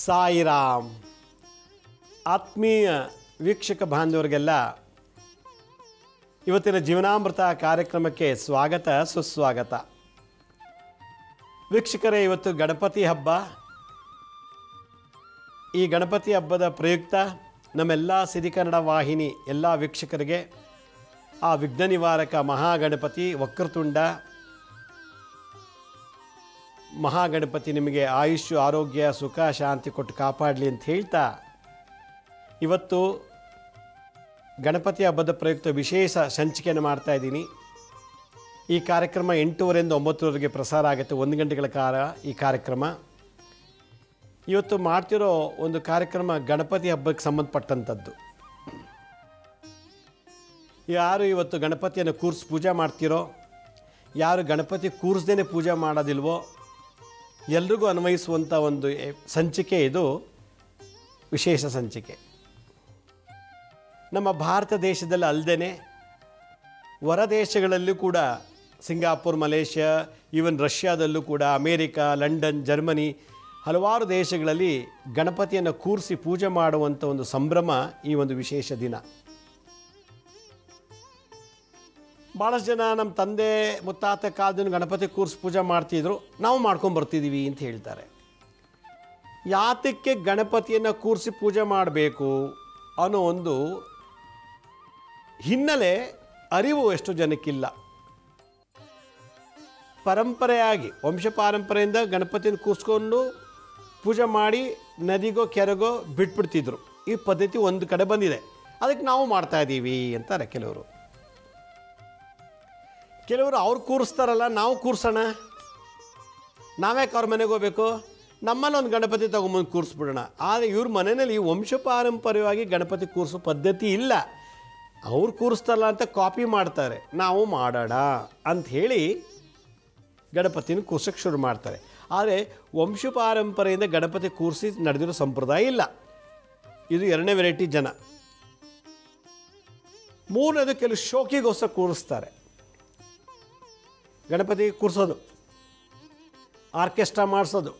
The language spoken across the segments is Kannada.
ಸಾಯಿರಾಮ್. ಆತ್ಮೀಯ ವೀಕ್ಷಕ ಬಾಂಧವರಿಗೆಲ್ಲ ಇವತ್ತಿನ ಜೀವನಾಮೃತ ಕಾರ್ಯಕ್ರಮಕ್ಕೆ ಸ್ವಾಗತ ಸುಸ್ವಾಗತ. ವೀಕ್ಷಕರೇ, ಇವತ್ತು ಗಣಪತಿ ಹಬ್ಬ. ಈ ಗಣಪತಿ ಹಬ್ಬದ ಪ್ರಯುಕ್ತ ನಮ್ಮೆಲ್ಲ ಸಿರಿಕನ್ನಡ ವಾಹಿನಿ ಎಲ್ಲ ವೀಕ್ಷಕರಿಗೆ ಆ ವಿಘ್ನ ನಿವಾರಕ ಮಹಾಗಣಪತಿ ವಕ್ರತುಂಡ ಮಹಾಗಣಪತಿ ನಿಮಗೆ ಆಯುಷ್ಯ ಆರೋಗ್ಯ ಸುಖ ಶಾಂತಿ ಕೊಟ್ಟು ಕಾಪಾಡಲಿ ಅಂತ ಹೇಳ್ತಾ, ಇವತ್ತು ಗಣಪತಿ ಹಬ್ಬದ ಪ್ರಯುಕ್ತ ವಿಶೇಷ ಸಂಚಿಕೆಯನ್ನು ಮಾಡ್ತಾಯಿದ್ದೀನಿ. ಈ ಕಾರ್ಯಕ್ರಮ 8:30ರಿಂದ 9:00ವರೆಗೆ ಪ್ರಸಾರ ಆಗುತ್ತೆ. 1 ಗಂಟೆಗಳ ಕಾಲ ಈ ಕಾರ್ಯಕ್ರಮ. ಇವತ್ತು ಮಾಡ್ತಿರೋ ಒಂದು ಕಾರ್ಯಕ್ರಮ ಗಣಪತಿ ಹಬ್ಬಕ್ಕೆ ಸಂಬಂಧಪಟ್ಟಂಥದ್ದು. ಯಾರು ಇವತ್ತು ಗಣಪತಿಯನ್ನು ಕೂರಿಸಿ ಪೂಜೆ ಮಾಡ್ತಿರೋ, ಯಾರು ಗಣಪತಿ ಕೂರಿಸ್ದೇ ಪೂಜೆ ಮಾಡೋದಿಲ್ವೋ ಎಲ್ರಿಗೂ ಅನ್ವಯಿಸುವಂಥ ಒಂದು ಸಂಚಿಕೆ ಇದು, ವಿಶೇಷ ಸಂಚಿಕೆ. ನಮ್ಮ ಭಾರತ ದೇಶದಲ್ಲಿ ಅಲ್ಲದೇ ಹೊರ ದೇಶಗಳಲ್ಲೂ ಕೂಡ, ಸಿಂಗಾಪುರ್, ಮಲೇಷ್ಯಾ, ಈವನ್ ರಷ್ಯಾದಲ್ಲೂ ಕೂಡ, ಅಮೇರಿಕಾ, ಲಂಡನ್, ಜರ್ಮನಿ ಹಲವಾರು ದೇಶಗಳಲ್ಲಿ ಗಣಪತಿಯನ್ನು ಕೂರಿಸಿ ಪೂಜೆ ಮಾಡುವಂಥ ಒಂದು ಸಂಭ್ರಮ ಈ ಒಂದು ವಿಶೇಷ ದಿನ. ಭಾಳಷ್ಟು ಜನ ನಮ್ಮ ತಂದೆ ಮುತ್ತಾತ ಕಾಲದಿಂದ ಗಣಪತಿ ಕೂರಿಸಿ ಪೂಜೆ ಮಾಡ್ತಿದ್ರು, ನಾವು ಮಾಡ್ಕೊಂಬರ್ತಿದ್ದೀವಿ ಅಂತ ಹೇಳ್ತಾರೆ. ಯಾತಕ್ಕೆ ಗಣಪತಿಯನ್ನು ಕೂರಿಸಿ ಪೂಜೆ ಮಾಡಬೇಕು ಅನ್ನೋ ಒಂದು ಹಿನ್ನೆಲೆ ಅರಿವು ಎಷ್ಟು ಜನಕ್ಕಿಲ್ಲ. ಪರಂಪರೆಯಾಗಿ ವಂಶ ಪಾರಂಪರೆಯಿಂದ ಗಣಪತಿಯನ್ನು ಕೂರಿಸ್ಕೊಂಡು ಪೂಜೆ ಮಾಡಿ ನದಿಗೋ ಕೆರೆಗೋ ಬಿಟ್ಬಿಡ್ತಿದ್ರು. ಈ ಪದ್ಧತಿ ಒಂದು ಕಡೆ ಬಂದಿದೆ, ಅದಕ್ಕೆ ನಾವು ಮಾಡ್ತಾಯಿದ್ದೀವಿ ಅಂತಾರೆ ಕೆಲವರು. ಕೆಲವರು ಅವ್ರು ಕೂರಿಸ್ತಾರಲ್ಲ, ನಾವು ಕೂರಿಸೋಣ, ನಾವ್ಯಾಕೆ ಅವ್ರ ಮನೆಗೆ ಹೋಗ್ಬೇಕು, ನಮ್ಮಲ್ಲಿ ಒಂದು ಗಣಪತಿ ತೊಗೊಂಬಂದು ಕೂರಿಸ್ಬಿಡೋಣ. ಆದರೆ ಇವ್ರ ಮನೆಯಲ್ಲಿ ವಂಶ ಪಾರಂಪರ್ಯವಾಗಿ ಗಣಪತಿ ಕೂರಿಸೋ ಪದ್ಧತಿ ಇಲ್ಲ. ಅವ್ರು ಕೂರಿಸ್ತಾರಲ್ಲ ಅಂತ ಕಾಪಿ ಮಾಡ್ತಾರೆ, ನಾವು ಮಾಡೋಣ ಅಂಥೇಳಿ ಗಣಪತಿನ ಕೂರ್ಸೋಕ್ಕೆ ಶುರು ಮಾಡ್ತಾರೆ. ಆದರೆ ವಂಶ ಪಾರಂಪರೆಯಿಂದ ಗಣಪತಿ ಕೂರಿಸಿ ನಡೆದಿರೋ ಸಂಪ್ರದಾಯ ಇಲ್ಲ. ಇದು 2ನೇ ವೆರೈಟಿ ಜನ. 3ನೇದು ಕೆಲವು ಶೋಕಿಗೋಸ್ಕರ ಕೂರಿಸ್ತಾರೆ. ಗಣಪತಿ ಕೂರಿಸೋದು, ಆರ್ಕೆಸ್ಟ್ರಾ ಮಾಡಿಸೋದು,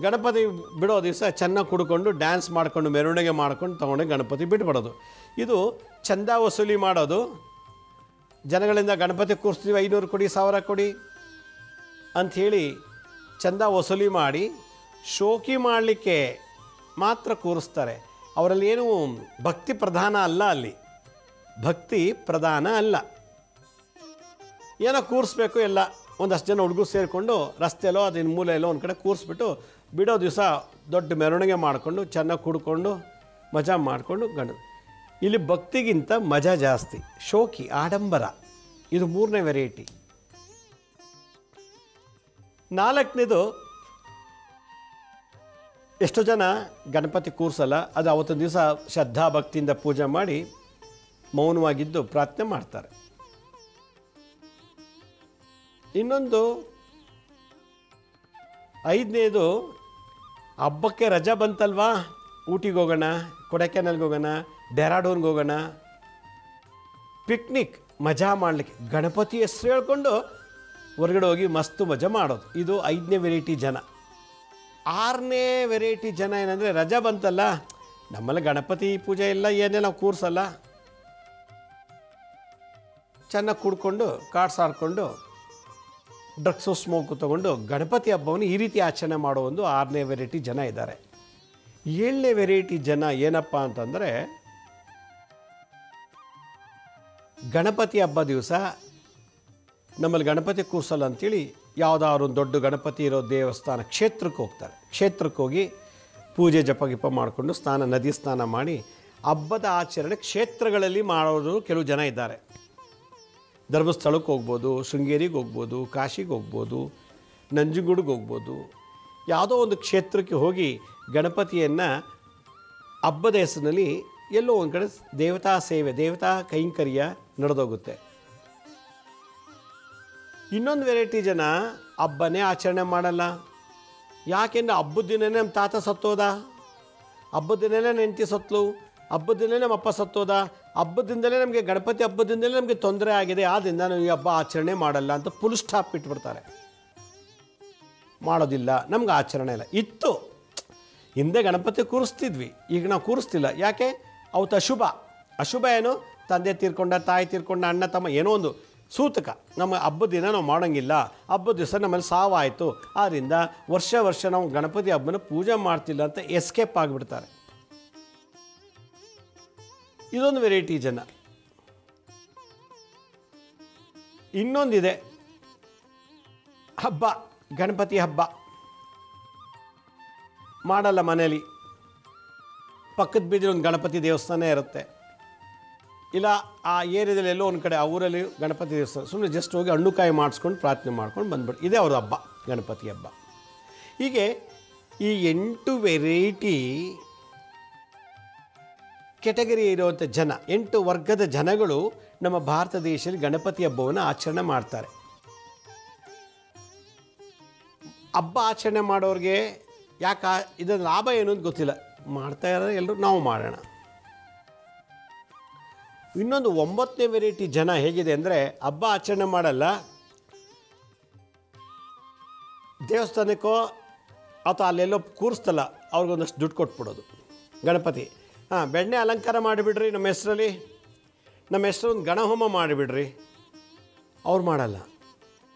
ಗಣಪತಿ ಬಿಡೋ ದಿವಸ ಚೆನ್ನಾಗಿ ಕುಡ್ಕೊಂಡು ಡ್ಯಾನ್ಸ್ ಮಾಡ್ಕೊಂಡು ಮೆರವಣಿಗೆ ಮಾಡ್ಕೊಂಡು ತೊಗೊಂಡು ಗಣಪತಿ ಬಿಟ್ಬಿಡೋದು. ಇದು ಚಂದ ವಸೂಲಿ ಮಾಡೋದು. ಜನಗಳಿಂದ ಗಣಪತಿ ಕೂರಿಸ್ತೀವಿ, 500 ಕೊಡಿ, 1000 ಕೊಡಿ ಅಂಥೇಳಿ ಚಂದ ವಸೂಲಿ ಮಾಡಿ ಶೋಕಿ ಮಾಡಲಿಕ್ಕೆ ಮಾತ್ರ ಕೂರಿಸ್ತಾರೆ. ಅವರಲ್ಲಿ ಏನು ಭಕ್ತಿ ಪ್ರಧಾನ ಅಲ್ಲ, ಅಲ್ಲಿ ಭಕ್ತಿ ಪ್ರಧಾನ ಅಲ್ಲ. ಏನೋ ಕೂರಿಸ್ಬೇಕು, ಎಲ್ಲ ಒಂದಷ್ಟು ಜನ ಹುಡುಗರು ಸೇರಿಕೊಂಡು ರಸ್ತೆಯಲ್ಲೋ ಅದಿನ ಮೂಲೆಯಲ್ಲೋ ಒಂದು ಕಡೆ ಕೂರಿಸ್ಬಿಟ್ಟು ಬಿಡೋ ದಿವಸ ದೊಡ್ಡ ಮೆರವಣಿಗೆ ಮಾಡಿಕೊಂಡು ಚೆನ್ನಾಗಿ ಕುಡ್ಕೊಂಡು ಮಜಾ ಮಾಡಿಕೊಂಡು ಇಲ್ಲಿ ಭಕ್ತಿಗಿಂತ ಮಜಾ ಜಾಸ್ತಿ, ಶೋಕಿ, ಆಡಂಬರ. ಇದು 3ನೇ ವೆರೈಟಿ. 4ನೇದು, ಎಷ್ಟೋ ಜನ ಗಣಪತಿ ಕೂರಿಸಲ್ಲ, ಅದು ಅವತ್ತೊಂದು ದಿವಸ ಶ್ರದ್ಧಾ ಭಕ್ತಿಯಿಂದ ಪೂಜೆ ಮಾಡಿ ಮೌನವಾಗಿದ್ದು ಪ್ರಾರ್ಥನೆ ಮಾಡ್ತಾರೆ. ಇನ್ನೊಂದು 5ನೇದು, ಹಬ್ಬಕ್ಕೆ ರಜಾ ಬಂತಲ್ವಾ, ಊಟಿಗೆ ಹೋಗೋಣ, ಕೊಡೈಕೆನಾಲ್ಗೆ ಹೋಗೋಣ, ಡೆಹ್ರಾಡೂನ್ಗೆ ಹೋಗೋಣ, ಪಿಕ್ನಿಕ್ ಮಜಾ ಮಾಡಲಿಕ್ಕೆ ಗಣಪತಿ ಹೆಸರು ಹೇಳ್ಕೊಂಡು ಹೊರಗಡೆ ಹೋಗಿ ಮಸ್ತು ಮಜಾ ಮಾಡೋದು. ಇದು 5ನೇ ವೆರೈಟಿ ಜನ. 6ನೇ ವೆರೈಟಿ ಜನ ಏನಂದರೆ, ರಜಾ ಬಂತಲ್ಲ, ನಮ್ಮಲ್ಲಿ ಗಣಪತಿ ಪೂಜೆ ಇಲ್ಲ, ಏನೇ ನಾವು ಕೂರಿಸಲ್ಲ, ಚೆನ್ನಾಗಿ ಕುಡ್ಕೊಂಡು ಕಾರ್ಡ್ಸ್ ಆಡ್ಕೊಂಡು ಡ್ರಗ್ಸು ಸ್ಮೋಕು ತೊಗೊಂಡು ಗಣಪತಿ ಹಬ್ಬವನ್ನು ಈ ರೀತಿ ಆಚರಣೆ ಮಾಡೋ ಒಂದು 6ನೇ ವೆರೈಟಿ ಜನ ಇದ್ದಾರೆ. 7ನೇ ವೆರೈಟಿ ಜನ ಏನಪ್ಪ ಅಂತಂದರೆ, ಗಣಪತಿ ಹಬ್ಬ ದಿವಸ ನಮ್ಮಲ್ಲಿ ಗಣಪತಿ ಕೂರಿಸಲ್ಲ ಅಂಥೇಳಿ ಯಾವುದಾದ್ರು ಒಂದು ದೊಡ್ಡ ಗಣಪತಿ ಇರೋ ದೇವಸ್ಥಾನ ಕ್ಷೇತ್ರಕ್ಕೆ ಹೋಗ್ತಾರೆ. ಕ್ಷೇತ್ರಕ್ಕೆ ಹೋಗಿ ಪೂಜೆ ಜಪ ಗಿಪ ಮಾಡಿಕೊಂಡು ನದಿ ಸ್ನಾನ ಮಾಡಿ ಹಬ್ಬದ ಆಚರಣೆ ಕ್ಷೇತ್ರಗಳಲ್ಲಿ ಮಾಡೋರು ಕೆಲವು ಜನ ಇದ್ದಾರೆ. ಧರ್ಮಸ್ಥಳಕ್ಕೆ ಹೋಗ್ಬೋದು, ಶೃಂಗೇರಿಗೆ ಹೋಗ್ಬೋದು, ಕಾಶಿಗೆ ಹೋಗ್ಬೋದು, ನಂಜನಗೂಡಿಗೆ ಹೋಗ್ಬೋದು. ಯಾವುದೋ ಒಂದು ಕ್ಷೇತ್ರಕ್ಕೆ ಹೋಗಿ ಗಣಪತಿಯನ್ನು ಹಬ್ಬದ ಹೆಸರಿನಲ್ಲಿ ಎಲ್ಲೋ ಒಂದು ಕಡೆ ದೇವತಾ ಸೇವೆ, ದೇವತಾ ಕೈಂಕರ್ಯ ನಡೆದೋಗುತ್ತೆ. ಇನ್ನೊಂದು ವೆರೈಟಿ ಜನ ಹಬ್ಬನೇ ಆಚರಣೆ ಮಾಡಲ್ಲ. ಯಾಕೆಂದರೆ ಹಬ್ಬದ ದಿನವೇ ನಮ್ಮ ತಾತ ಸತ್ತೋದ, ಹಬ್ಬದ ದಿನವೇ ನನ್ನ ಹೆಂಡತಿ ಸತ್ತಲು, ಹಬ್ಬದ ದಿನವೇ ನಮ್ಮ ಅಪ್ಪ ಸತ್ತೋದ, ಹಬ್ಬದಿಂದಲೇ ನಮಗೆ ಗಣಪತಿ ಹಬ್ಬದಿಂದಲೇ ನಮಗೆ ತೊಂದರೆ ಆಗಿದೆ, ಆದ್ದರಿಂದ ನಾವು ಈ ಹಬ್ಬ ಆಚರಣೆ ಮಾಡಲ್ಲ ಅಂತ ಫುಲ್ ಸ್ಟಾಪ್ ಇಟ್ಬಿಡ್ತಾರೆ. ಮಾಡೋದಿಲ್ಲ, ನಮ್ಗೆ ಆಚರಣೆ ಇಲ್ಲ. ಇತ್ತು, ಹಿಂದೆ ಗಣಪತಿ ಕೂರಿಸ್ತಿದ್ವಿ, ಈಗ ನಾವು ಕೂರಿಸ್ತಿಲ್ಲ. ಯಾಕೆ? ಅವತ್ತು ಅಶುಭ. ಅಶುಭ ಏನು? ತಂದೆ ತೀರ್ಕೊಂಡ, ತಾಯಿ ತೀರ್ಕೊಂಡ, ಅಣ್ಣ ತಮ್ಮ, ಏನೋ ಒಂದು ಸೂತಕ. ನಮ್ಮ ಹಬ್ಬದ ದಿನ ನಾವು ಮಾಡೋಂಗಿಲ್ಲ, ಹಬ್ಬದ ದಿವಸ ನಮ್ಮಲ್ಲಿ ಸಾವಾಯಿತು, ಆದ್ದರಿಂದ ವರ್ಷ ನಾವು ಗಣಪತಿ ಹಬ್ಬನ ಪೂಜೆ ಮಾಡ್ತಿಲ್ಲ ಅಂತ ಎಸ್ಕೇಪ್ ಆಗಿಬಿಡ್ತಾರೆ. ಇದೊಂದು ವೆರೈಟಿ ಜನ. ಇನ್ನೊಂದಿದೆ, ಹಬ್ಬ, ಗಣಪತಿ ಹಬ್ಬ ಮಾಡಲ್ಲ ಮನೇಲಿ. ಪಕ್ಕದ ಬೀದಿಲಿ ಒಂದು ಗಣಪತಿ ದೇವಸ್ಥಾನ ಇರುತ್ತೆ, ಇಲ್ಲ ಆ ಏರಿಯಾದಲ್ಲಿ ಎಲ್ಲೋ ಒಂದು ಕಡೆ ಆ ಊರಲ್ಲಿ ಗಣಪತಿ ದೇವಸ್ಥಾನ, ಸುಮ್ಮನೆ ಜಸ್ಟ್ ಹೋಗಿ ಹಣ್ಣು ಕಾಯಿ ಮಾಡಿಸ್ಕೊಂಡು ಪ್ರಾರ್ಥನೆ ಮಾಡ್ಕೊಂಡು ಬಂದ್ಬಿಟ್ಟು ಇದೇ ಅವ್ರ ಹಬ್ಬ, ಗಣಪತಿ ಹಬ್ಬ. ಹೀಗೆ ಈ 8 ವೆರೈಟಿ ಕೆಟಗರಿ ಇರುವಂಥ ಜನ, 8 ವರ್ಗದ ಜನಗಳು ನಮ್ಮ ಭಾರತ ದೇಶದಲ್ಲಿ ಗಣಪತಿ ಹಬ್ಬವನ್ನು ಆಚರಣೆ ಮಾಡ್ತಾರೆ. ಹಬ್ಬ ಆಚರಣೆ ಮಾಡೋರಿಗೆ ಯಾಕೆ ಇದರ ಲಾಭ ಏನು ಅಂತ ಗೊತ್ತಿಲ್ಲ, ಮಾಡ್ತಾ ಇರೋ ಎಲ್ಲರೂ ನಾವು ಮಾಡೋಣ. ಇನ್ನೊಂದು 9ನೇ ವೆರೈಟಿ ಜನ ಹೇಗಿದೆ ಅಂದರೆ, ಹಬ್ಬ ಆಚರಣೆ ಮಾಡಲ್ಲ, ದೇವಸ್ಥಾನಕ್ಕೋ ಅಥವಾ ಅಲ್ಲೆಲ್ಲೋ ಕೂರಿಸ್ತಲ್ಲ ಅವ್ರಿಗೊಂದಷ್ಟು ದುಡ್ಡು ಕೊಟ್ಬಿಡೋದು. ಗಣಪತಿ ಬೆಣ್ಣೆ ಅಲಂಕಾರ ಮಾಡಿಬಿಡ್ರಿ, ನಮ್ಮ ಹೆಸರಲ್ಲಿ ನಮ್ಮ ಹೆಸರು ಒಂದು ಗಣಹೋಮ ಮಾಡಿಬಿಡ್ರಿ. ಅವ್ರು ಮಾಡಲ್ಲ.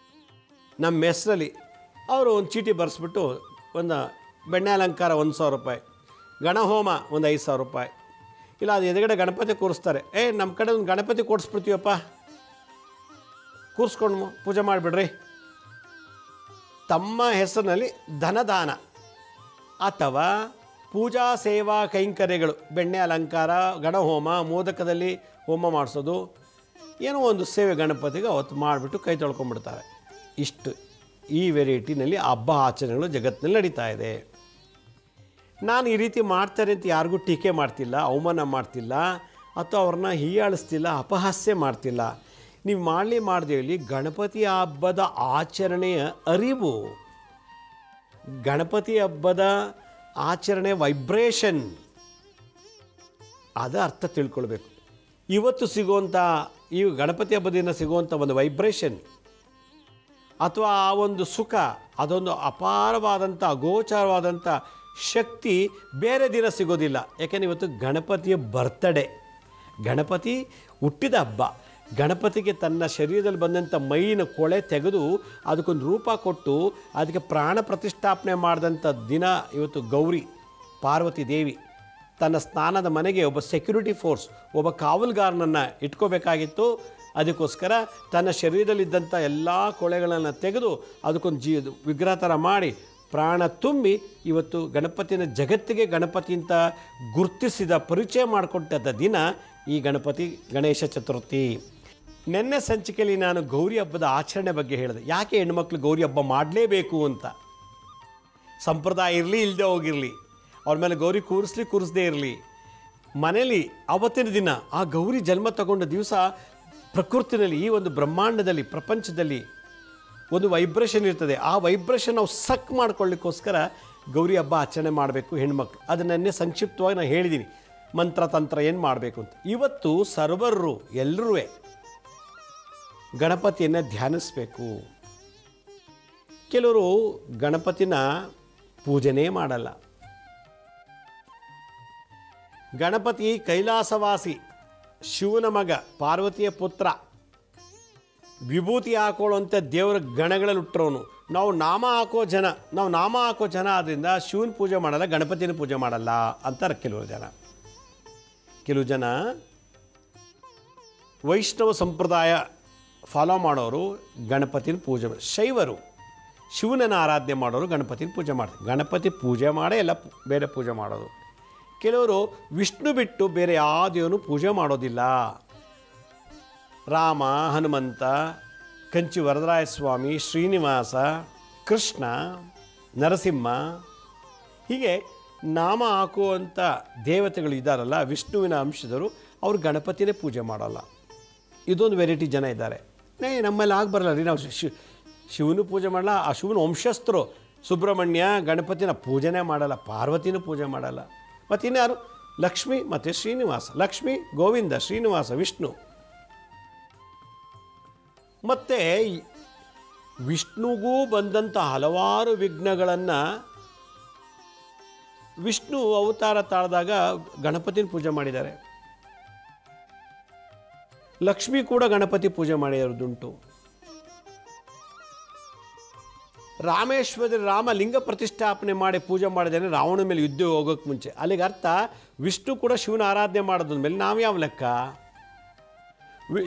ನಮ್ಮ ಹೆಸರಲ್ಲಿ ಅವರು ಒಂದು ಚೀಟಿ ಬರೆಸ್ಬಿಟ್ಟು ಒಂದು ಬೆಣ್ಣೆ ಅಲಂಕಾರ 1,000 ರೂಪಾಯಿ, ಗಣಹೋಮ ಒಂದು 5,000 ರೂಪಾಯಿ, ಇಲ್ಲ ಅದು ಎದುರುಗಡೆ ಗಣಪತಿ ಕೂರಿಸ್ತಾರೆ. ನಮ್ಮ ಕಡೆ ಒಂದು ಗಣಪತಿ ಕೊಡಿಸ್ಬಿಡ್ತೀವಪ್ಪ, ಕೂರಿಸ್ಕೊಂಡು ಪೂಜೆ ಮಾಡಿಬಿಡ್ರಿ. ತಮ್ಮ ಹೆಸರಿನಲ್ಲಿ ಧನದಾನ ಅಥವಾ ಪೂಜಾ ಸೇವಾ ಕೈಂಕರ್ಯಗಳು, ಬೆಣ್ಣೆ ಅಲಂಕಾರ, ಗಣಹೋಮ, ಮೋದಕದಲ್ಲಿ ಹೋಮ ಮಾಡಿಸೋದು, ಏನೋ ಒಂದು ಸೇವೆ ಗಣಪತಿಗೆ ಅವತ್ತು ಮಾಡಿಬಿಟ್ಟು ಕೈ ತೊಳ್ಕೊಂಡ್ಬಿಡ್ತಾರೆ. ಇಷ್ಟು ಈ ವೆರೈಟಿನಲ್ಲಿ ಹಬ್ಬ ಆಚರಣೆಗಳು ಜಗತ್ತಿನಲ್ಲಿ ನಡೀತಾ ಇದೆ. ನಾನು ಈ ರೀತಿ ಮಾಡ್ತಾರೆ ಅಂತ ಯಾರಿಗೂ ಟೀಕೆ ಮಾಡ್ತಿಲ್ಲ, ಅವಮಾನ ಮಾಡ್ತಿಲ್ಲ, ಅಥವಾ ಅವ್ರನ್ನ ಹೀಯಾಳಿಸ್ತಿಲ್ಲ, ಅಪಹಾಸ್ಯ ಮಾಡ್ತಿಲ್ಲ. ನೀವು ಮಾಡದೇಲಿ ಗಣಪತಿ ಹಬ್ಬದ ಆಚರಣೆಯ ಅರಿವು, ಗಣಪತಿ ಹಬ್ಬದ ಆಚರಣೆ ವೈಬ್ರೇಷನ್, ಅದು ಅರ್ಥ ತಿಳ್ಕೊಳ್ಬೇಕು. ಇವತ್ತು ಸಿಗುವಂಥ ಈ ಗಣಪತಿ ಹಬ್ಬದಿಂದ ಸಿಗುವಂಥ ಒಂದು ವೈಬ್ರೇಷನ್ ಅಥವಾ ಆ ಒಂದು ಸುಖ, ಅದೊಂದು ಅಪಾರವಾದಂಥ ಅಗೋಚರವಾದಂಥ ಶಕ್ತಿ ಬೇರೆ ದಿನ ಸಿಗೋದಿಲ್ಲ. ಯಾಕೆಂದರೆ ಇವತ್ತು ಗಣಪತಿಯ ಬರ್ತಡೇ, ಗಣಪತಿ ಹುಟ್ಟಿದ ಹಬ್ಬ. ಗಣಪತಿಗೆ ತನ್ನ ಶರೀರದಲ್ಲಿ ಬಂದಂಥ ಮೈನ ಕೊಳೆ ತೆಗೆದು ಅದಕ್ಕೊಂದು ರೂಪ ಕೊಟ್ಟು ಅದಕ್ಕೆ ಪ್ರಾಣ ಪ್ರತಿಷ್ಠಾಪನೆ ಮಾಡಿದಂಥ ದಿನ ಇವತ್ತು. ಗೌರಿ ಪಾರ್ವತಿ ದೇವಿ ತನ್ನ ಸ್ನಾನದ ಮನೆಗೆ ಒಬ್ಬ ಸೆಕ್ಯೂರಿಟಿ ಫೋರ್ಸ್, ಒಬ್ಬ ಕಾವಲುಗಾರನನ್ನು ಇಟ್ಕೋಬೇಕಾಗಿತ್ತು. ಅದಕ್ಕೋಸ್ಕರ ತನ್ನ ಶರೀರದಲ್ಲಿದ್ದಂಥ ಎಲ್ಲ ಕೊಳೆಗಳನ್ನು ತೆಗೆದು ಅದಕ್ಕೊಂದು ವಿಗ್ರಹ ಥರ ಮಾಡಿ ಪ್ರಾಣ ತುಂಬಿ ಇವತ್ತು ಗಣಪತಿನ ಜಗತ್ತಿಗೆ ಗಣಪತಿ ಅಂತ ಗುರುತಿಸಿದ, ಪರಿಚಯ ಮಾಡಿಕೊಟ್ಟದ ದಿನ ಈ ಗಣೇಶ ಚತುರ್ಥಿ. ನಿನ್ನೆ ಸಂಚಿಕೆಯಲ್ಲಿ ನಾನು ಗೌರಿ ಹಬ್ಬದ ಆಚರಣೆ ಬಗ್ಗೆ ಹೇಳಿದೆ. ಯಾಕೆ ಹೆಣ್ಮಕ್ಳು ಗೌರಿ ಹಬ್ಬ ಮಾಡಲೇಬೇಕು ಅಂತ. ಸಂಪ್ರದಾಯ ಇರಲಿ ಇಲ್ಲದೆ ಹೋಗಿರಲಿ, ಅವ್ರ ಮೇಲೆ ಗೌರಿ ಕೂರಿಸದೇ ಇರಲಿ, ಮನೇಲಿ ಆವತ್ತಿನ ದಿನ ಆ ಗೌರಿ ಜನ್ಮ ತಗೊಂಡ ದಿವಸ ಪ್ರಕೃತಿನಲ್ಲಿ, ಈ ಒಂದು ಬ್ರಹ್ಮಾಂಡದಲ್ಲಿ, ಪ್ರಪಂಚದಲ್ಲಿ ಒಂದು ವೈಬ್ರೇಷನ್ ಇರ್ತದೆ. ಆ ವೈಬ್ರೇಷನ್ ನಾವು ಸಕ್ ಮಾಡ್ಕೊಳ್ಳಿಕ್ಕೋಸ್ಕರ ಗೌರಿ ಹಬ್ಬ ಆಚರಣೆ ಮಾಡಬೇಕು ಹೆಣ್ಮಕ್ಳು. ಅದನ್ನೇ ಸಂಕ್ಷಿಪ್ತವಾಗಿ ನಾನು ಹೇಳಿದ್ದೀನಿ, ಮಂತ್ರ ತಂತ್ರ ಏನು ಮಾಡಬೇಕು ಅಂತ. ಇವತ್ತು ಸರ್ವರ್ರು ಎಲ್ಲರೂ ಗಣಪತಿಯನ್ನು ಧ್ಯಾನಿಸಬೇಕು. ಕೆಲವರು ಗಣಪತಿನ ಪೂಜೆನೇ ಮಾಡಲ್ಲ. ಗಣಪತಿ ಕೈಲಾಸವಾಸಿ, ಶಿವನ ಮಗ, ಪಾರ್ವತಿಯ ಪುತ್ರ, ವಿಭೂತಿ ಹಾಕೊಳ್ಳುವಂಥ ದೇವರ ಗಣಗಳಲ್ಲಿ ಹುಟ್ಟರೋನು. ನಾವು ನಾಮ ಹಾಕೋ ಜನ ಆದ್ದರಿಂದ ಶಿವನ ಪೂಜೆ ಮಾಡಲ್ಲ, ಗಣಪತಿನ ಪೂಜೆ ಮಾಡಲ್ಲ ಅಂತಾರೆ ಕೆಲವು ಜನ. ವೈಷ್ಣವ ಸಂಪ್ರದಾಯ ಫಾಲೋ ಮಾಡೋರು ಗಣಪತಿನ ಪೂಜೆ, ಶೈವರು ಶಿವನನ್ನು ಆರಾಧನೆ ಮಾಡೋರು ಗಣಪತಿನ ಪೂಜೆ ಮಾಡ್ತಾರೆ. ಗಣಪತಿ ಪೂಜೆ ಮಾಡೇ ಎಲ್ಲ ಬೇರೆ ಪೂಜೆ ಮಾಡೋದು. ಕೆಲವರು ವಿಷ್ಣು ಬಿಟ್ಟು ಬೇರೆ ಯಾವುದೇನು ಪೂಜೆ ಮಾಡೋದಿಲ್ಲ. ರಾಮ, ಹನುಮಂತ, ಕಂಚಿ ವರದರಾಯ ಸ್ವಾಮಿ, ಶ್ರೀನಿವಾಸ, ಕೃಷ್ಣ, ನರಸಿಂಹ, ಹೀಗೆ ನಾಮ ಹಾಕುವಂಥ ದೇವತೆಗಳು ಇದ್ದಾರಲ್ಲ, ವಿಷ್ಣುವಿನ ಅಂಶದವರು, ಅವರು ಗಣಪತಿನೇ ಪೂಜೆ ಮಾಡೋಲ್ಲ. ಇದೊಂದು ವೆರೈಟಿ ಜನ ಇದ್ದಾರೆ. ನಮ್ಮಲ್ಲಿ ಬರಲ್ಲ ರೀ, ನಾವು ಶಿವನು ಪೂಜೆ ಮಾಡಲ್ಲ, ಆ ಶಿವನ ವಂಶಸ್ಥರು ಸುಬ್ರಹ್ಮಣ್ಯ ಗಣಪತಿನ ಪೂಜೆನೇ ಮಾಡಲ್ಲ, ಪಾರ್ವತಿನೂ ಪೂಜೆ ಮಾಡಲ್ಲ. ಮತ್ತು ಇನ್ಯಾರು? ಲಕ್ಷ್ಮಿ ಮತ್ತು ಶ್ರೀನಿವಾಸ. ಲಕ್ಷ್ಮಿ, ಗೋವಿಂದ, ಶ್ರೀನಿವಾಸ, ವಿಷ್ಣು. ಮತ್ತು ವಿಷ್ಣುಗೂ ಬಂದಂಥ ಹಲವಾರು ವಿಘ್ನಗಳನ್ನು ವಿಷ್ಣು ಅವತಾರ ತಾಳಿದಾಗ ಗಣಪತಿನ ಪೂಜೆ ಮಾಡಿದ್ದಾರೆ. ಲಕ್ಷ್ಮಿ ಕೂಡ ಗಣಪತಿ ಪೂಜೆ ಮಾಡಿರೋದುಂಟು. ರಾಮೇಶ್ವರದಲ್ಲಿ ರಾಮ ಲಿಂಗ ಪ್ರತಿಷ್ಠಾಪನೆ ಮಾಡಿ ಪೂಜೆ ಮಾಡಿದ್ದೇನೆ ರಾವಣ ಮೇಲೆ ಯುದ್ಧ ಹೋಗೋಕ್ಕೆ ಮುಂಚೆ. ಅಲ್ಲಿಗೆ ಅರ್ಥ ವಿಷ್ಣು ಕೂಡ ಶಿವನ ಆರಾಧನೆ ಮಾಡೋದ್ರ ಮೇಲೆ ನಾವು ಯಾವ ಲೆಕ್ಕ?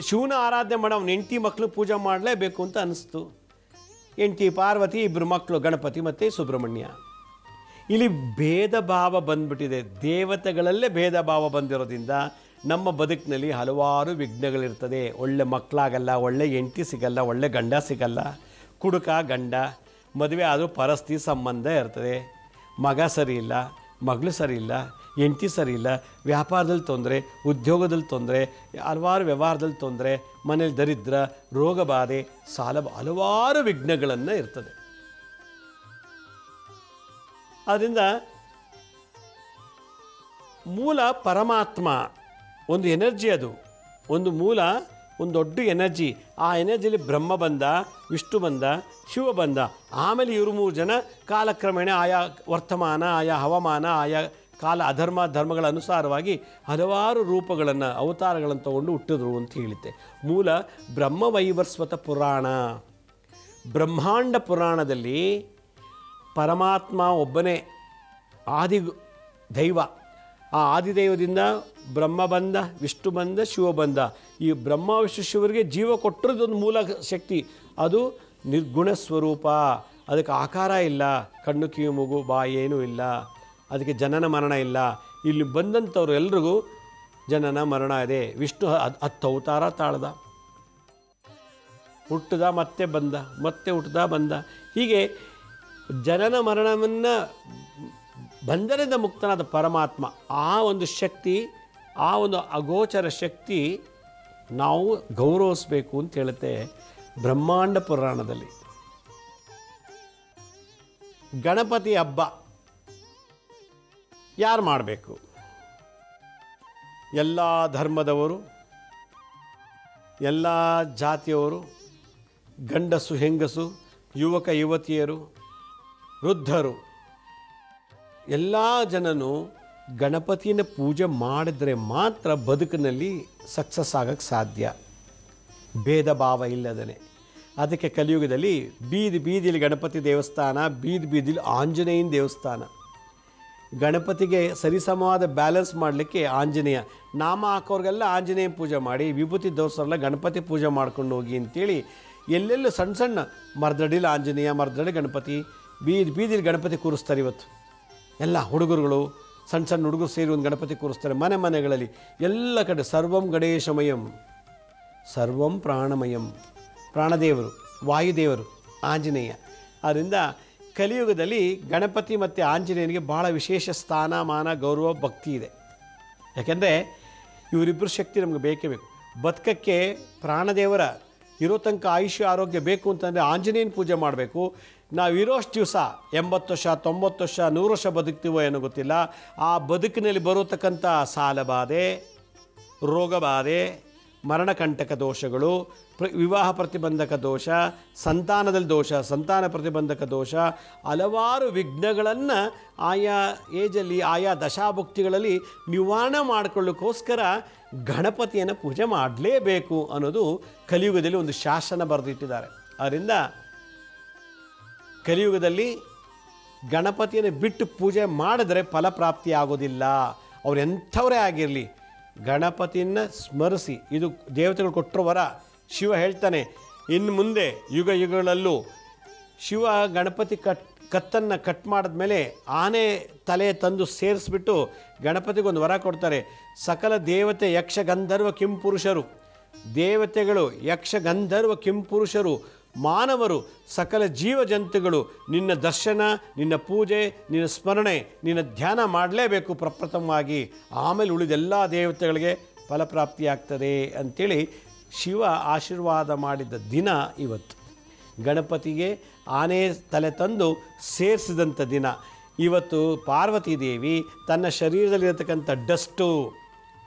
ಶಿವನ ಆರಾಧನೆ ಮಾಡೋ ಅವನ ಹೆಂಡತಿ ಮಕ್ಕಳು ಪೂಜೆ ಮಾಡಲೇಬೇಕು ಅಂತ ಅನಿಸ್ತು. ಹೆಂಡತಿ ಪಾರ್ವತಿ, ಇಬ್ಬರು ಮಕ್ಕಳು ಗಣಪತಿ ಮತ್ತು ಸುಬ್ರಹ್ಮಣ್ಯ. ಇಲ್ಲಿ ಭೇದ ಭಾವ ಬಂದ್ಬಿಟ್ಟಿದೆ. ದೇವತೆಗಳಲ್ಲೇ ಭೇದ ಭಾವ ಬಂದಿರೋದ್ರಿಂದ ನಮ್ಮ ಬದುಕಿನಲ್ಲಿ ಹಲವಾರು ವಿಘ್ನಗಳಿರ್ತದೆ. ಒಳ್ಳೆ ಮಕ್ಕಳಾಗಲ್ಲ, ಒಳ್ಳೆ ಹೆಂಡತಿ ಸಿಗಲ್ಲ, ಒಳ್ಳೆ ಗಂಡ ಸಿಗಲ್ಲ, ಕುಡುಕ ಗಂಡ, ಮದುವೆ ಆದರೂ ಪರಸ್ತಿ ಸಂಬಂಧ ಇರ್ತದೆ. ಮಗ ಸರಿ ಇಲ್ಲ, ಮಗಳು ಸರಿ ಇಲ್ಲ, ಹೆಂಡತಿ ಸರಿ ಇಲ್ಲ, ವ್ಯಾಪಾರದಲ್ಲಿ ತೊಂದರೆ, ಉದ್ಯೋಗದಲ್ಲಿ ತೊಂದರೆ, ಹಲವಾರು ವ್ಯವಹಾರದಲ್ಲಿ ತೊಂದರೆ, ಮನೇಲಿ ದರಿದ್ರ, ರೋಗ ಬಾಧೆ, ಹಲವಾರು ವಿಘ್ನಗಳನ್ನು ಇರ್ತದೆ. ಆದ್ದರಿಂದ ಮೂಲ ಪರಮಾತ್ಮ ಒಂದು ಎನರ್ಜಿ, ಅದು ಒಂದು ಮೂಲ, ಒಂದು ದೊಡ್ಡ ಎನರ್ಜಿ. ಆ ಎನರ್ಜಿಯಲ್ಲಿ ಬ್ರಹ್ಮ ಬಂದ, ವಿಷ್ಣು ಬಂದ, ಶಿವ ಬಂದ. ಆಮೇಲೆ ಇವರು 3 ಜನ ಕಾಲಕ್ರಮೇಣ ಆಯಾ ವರ್ತಮಾನ, ಆಯಾ ಹವಾಮಾನ, ಆಯಾ ಕಾಲ ಧರ್ಮಗಳ ಅನುಸಾರವಾಗಿ ಹಲವಾರು ರೂಪಗಳನ್ನು, ಅವತಾರಗಳನ್ನು ತಗೊಂಡು ಹುಟ್ಟಿದ್ರು ಅಂತ ಹೇಳಿದ್ದೆ. ಮೂಲ ಬ್ರಹ್ಮವೈವರ್ಸ್ವತ ಪುರಾಣ, ಬ್ರಹ್ಮಾಂಡ ಪುರಾಣದಲ್ಲಿ ಪರಮಾತ್ಮ ಒಬ್ಬನೇ ಆದಿ ದೈವ. ಆ ಆದಿದೈವದಿಂದ ಬ್ರಹ್ಮ ಬಂದ, ವಿಷ್ಣು ಬಂದ, ಶಿವ ಬಂದ. ಈ ಬ್ರಹ್ಮ ವಿಷ್ಣು ಶಿವರಿಗೆ ಜೀವ ಕೊಟ್ಟಿರೋದೊಂದು ಮೂಲ ಶಕ್ತಿ. ಅದು ನಿರ್ಗುಣ ಸ್ವರೂಪ. ಅದಕ್ಕೆ ಆಕಾರ ಇಲ್ಲ, ಕಣ್ಣು ಕಿವಿ ಮೂಗು ಬಾಯಿ ಏನೂ ಇಲ್ಲ. ಅದಕ್ಕೆ ಜನನ ಮರಣ ಇಲ್ಲ. ಇಲ್ಲಿ ಬಂದಂಥವ್ರು ಎಲ್ರಿಗೂ ಜನನ ಮರಣ ಇದೆ. ವಿಷ್ಣು 10 ಅವತಾರ ತಾಳ್ದ, ಹುಟ್ಟದ ಮತ್ತೆ ಬಂದ, ಮತ್ತೆ ಹುಟ್ಟದ ಬಂದ. ಹೀಗೆ ಜನನ ಮರಣವನ್ನು ಬಂಧನದಿಂದ ಮುಕ್ತನಾದ ಪರಮಾತ್ಮ, ಆ ಒಂದು ಶಕ್ತಿ, ಆ ಒಂದು ಅಗೋಚರ ಶಕ್ತಿ ನಾವು ಗೌರವಿಸಬೇಕು ಅಂತ ಹೇಳುತ್ತೆ ಬ್ರಹ್ಮಾಂಡ ಪುರಾಣದಲ್ಲಿ. ಗಣಪತಿ ಹಬ್ಬ ಯಾರು ಮಾಡಬೇಕು? ಎಲ್ಲ ಧರ್ಮದವರು, ಎಲ್ಲ ಜಾತಿಯವರು, ಗಂಡಸು ಹೆಂಗಸು, ಯುವಕ ಯುವತಿಯರು, ವೃದ್ಧರು, ಎಲ್ಲ ಜನನು ಗಣಪತಿಯನ್ನು ಪೂಜೆ ಮಾಡಿದರೆ ಮಾತ್ರ ಬದುಕಿನಲ್ಲಿ ಸಕ್ಸಸ್ ಆಗೋಕ್ಕೆ ಸಾಧ್ಯ, ಭೇದ ಭಾವ ಇಲ್ಲದೇ. ಅದಕ್ಕೆ ಕಲಿಯುಗದಲ್ಲಿ ಬೀದಿ ಬೀದಿಲಿ ಗಣಪತಿ ದೇವಸ್ಥಾನ, ಬೀದಿ ಬೀದಿಲಿ ಆಂಜನೇಯನ ದೇವಸ್ಥಾನ. ಗಣಪತಿಗೆ ಸರಿಸಮವಾದ ಬ್ಯಾಲೆನ್ಸ್ ಮಾಡಲಿಕ್ಕೆ ಆಂಜನೇಯ ನಾಮ ಹಾಕೋರಿಗೆಲ್ಲ ಆಂಜನೇಯ ಪೂಜೆ ಮಾಡಿ, ವಿಭೂತಿ ದೋಸರೆಲ್ಲ ಗಣಪತಿ ಪೂಜೆ ಮಾಡ್ಕೊಂಡು ಹೋಗಿ ಅಂತೇಳಿ ಎಲ್ಲೆಲ್ಲೂ ಸಣ್ಣ ಸಣ್ಣ ಮರದಡಿಲಿ ಆಂಜನೇಯ, ಮರದಡಿ ಗಣಪತಿ, ಬೀದಿ ಬೀದಿಲಿ ಗಣಪತಿ ಕೂರಿಸ್ತಾರೆ. ಇವತ್ತು ಎಲ್ಲ ಹುಡುಗರುಗಳು, ಸಣ್ಣ ಸಣ್ಣ ಹುಡುಗರು ಸೇರಿ ಒಂದು ಗಣಪತಿ ಕೂರಿಸ್ತಾರೆ ಮನೆ ಮನೆಗಳಲ್ಲಿ. ಎಲ್ಲ ಕಡೆ ಸರ್ವಂ ಗಣೇಶಮಯಂ, ಸರ್ವಂ ಪ್ರಾಣಮಯಂ. ಪ್ರಾಣದೇವರು, ವಾಯುದೇವರು ಆಂಜನೇಯ. ಆದ್ದರಿಂದ ಕಲಿಯುಗದಲ್ಲಿ ಗಣಪತಿ ಮತ್ತು ಆಂಜನೇಯನಿಗೆ ಭಾಳ ವಿಶೇಷ ಸ್ಥಾನ, ಮಾನ, ಗೌರವ, ಭಕ್ತಿ ಇದೆ. ಯಾಕೆಂದರೆ ಇವರಿಬ್ಬರು ಶಕ್ತಿ ನಮಗೆ ಬೇಕೇ ಬೇಕು. ಬದುಕಕ್ಕೆ ಪ್ರಾಣದೇವರ ಇರೋ ತನಕ ಆಯುಷ್ಯ ಆರೋಗ್ಯ ಬೇಕು ಅಂತಂದರೆ ಆಂಜನೇಯನ ಪೂಜೆ ಮಾಡಬೇಕು. ನಾವು ಇರೋಷ್ಟು ದಿವಸ 80 ವರ್ಷ, 90 ವರ್ಷ, 100 ವರ್ಷ ಬದುಕ್ತೀವೋ ಏನೋ ಗೊತ್ತಿಲ್ಲ. ಆ ಬದುಕಿನಲ್ಲಿ ಬರತಕ್ಕಂಥ ಸಾಲಬಾಧೆ, ರೋಗಬಾಧೆ, ಮರಣಕಂಟಕ ದೋಷಗಳು, ವಿವಾಹ ಪ್ರತಿಬಂಧಕ ದೋಷ, ಸಂತಾನದಲ್ಲಿ ದೋಷ, ಸಂತಾನ ಪ್ರತಿಬಂಧಕ ದೋಷ, ಹಲವಾರು ವಿಘ್ನಗಳನ್ನು ಆಯಾ ಏಜಲ್ಲಿ, ಆಯಾ ದಶಾಭುಕ್ತಿಗಳಲ್ಲಿ ನಿವಾರಣೆ ಮಾಡಿಕೊಳ್ಳೋಕ್ಕೋಸ್ಕರ ಗಣಪತಿಯನ್ನು ಪೂಜೆ ಮಾಡಲೇಬೇಕು ಅನ್ನೋದು ಕಲಿಯುಗದಲ್ಲಿ ಒಂದು ಶಾಸನ ಬರೆದಿಟ್ಟಿದ್ದಾರೆ. ಆದ್ದರಿಂದ ಕಲಿಯುಗದಲ್ಲಿ ಗಣಪತಿಯನ್ನು ಬಿಟ್ಟು ಪೂಜೆ ಮಾಡಿದ್ರೆ ಫಲಪ್ರಾಪ್ತಿ ಆಗೋದಿಲ್ಲ. ಅವ್ರು ಎಂಥವರೇ ಆಗಿರಲಿ, ಗಣಪತಿಯನ್ನು ಸ್ಮರಿಸಿ. ಇದು ದೇವತೆಗಳು ಕೊಟ್ಟರು ವರ. ಶಿವ ಹೇಳ್ತಾನೆ, ಇನ್ನು ಮುಂದೆ ಯುಗ ಯುಗಗಳಲ್ಲೂ ಶಿವ ಗಣಪತಿ ಕತ್ತನ್ನು ಕಟ್ ಮಾಡಿದ್ಮೇಲೆ ಆನೆ ತಲೆ ತಂದು ಸೇರಿಸ್ಬಿಟ್ಟು ಗಣಪತಿಗೊಂದು ವರ ಕೊಡ್ತಾರೆ. ಸಕಲ ದೇವತೆ ಯಕ್ಷ ಗಂಧರ್ವ ಕಿಂಪುರುಷರು, ದೇವತೆಗಳು ಯಕ್ಷ ಗಂಧರ್ವ ಕಿಂಪುರುಷರು, ಮಾನವರು, ಸಕಲ ಜೀವ ಜಂತುಗಳು ನಿನ್ನ ದರ್ಶನ, ನಿನ್ನ ಪೂಜೆ, ನಿನ್ನ ಸ್ಮರಣೆ, ನಿನ್ನ ಧ್ಯಾನ ಮಾಡಲೇಬೇಕು ಪ್ರಪ್ರಥಮವಾಗಿ. ಆಮೇಲೆ ಉಳಿದೆಲ್ಲ ದೇವತೆಗಳಿಗೆ ಫಲಪ್ರಾಪ್ತಿಯಾಗ್ತದೆ ಅಂಥೇಳಿ ಶಿವ ಆಶೀರ್ವಾದ ಮಾಡಿದ ದಿನ ಇವತ್ತು. ಗಣಪತಿಗೆ ಆನೆ ತಲೆ ತಂದು ಸೇರಿಸಿದಂಥ ದಿನ ಇವತ್ತು. ಪಾರ್ವತಿ ದೇವಿ ತನ್ನ ಶರೀರದಲ್ಲಿರತಕ್ಕಂಥ ಡಸ್ಟು,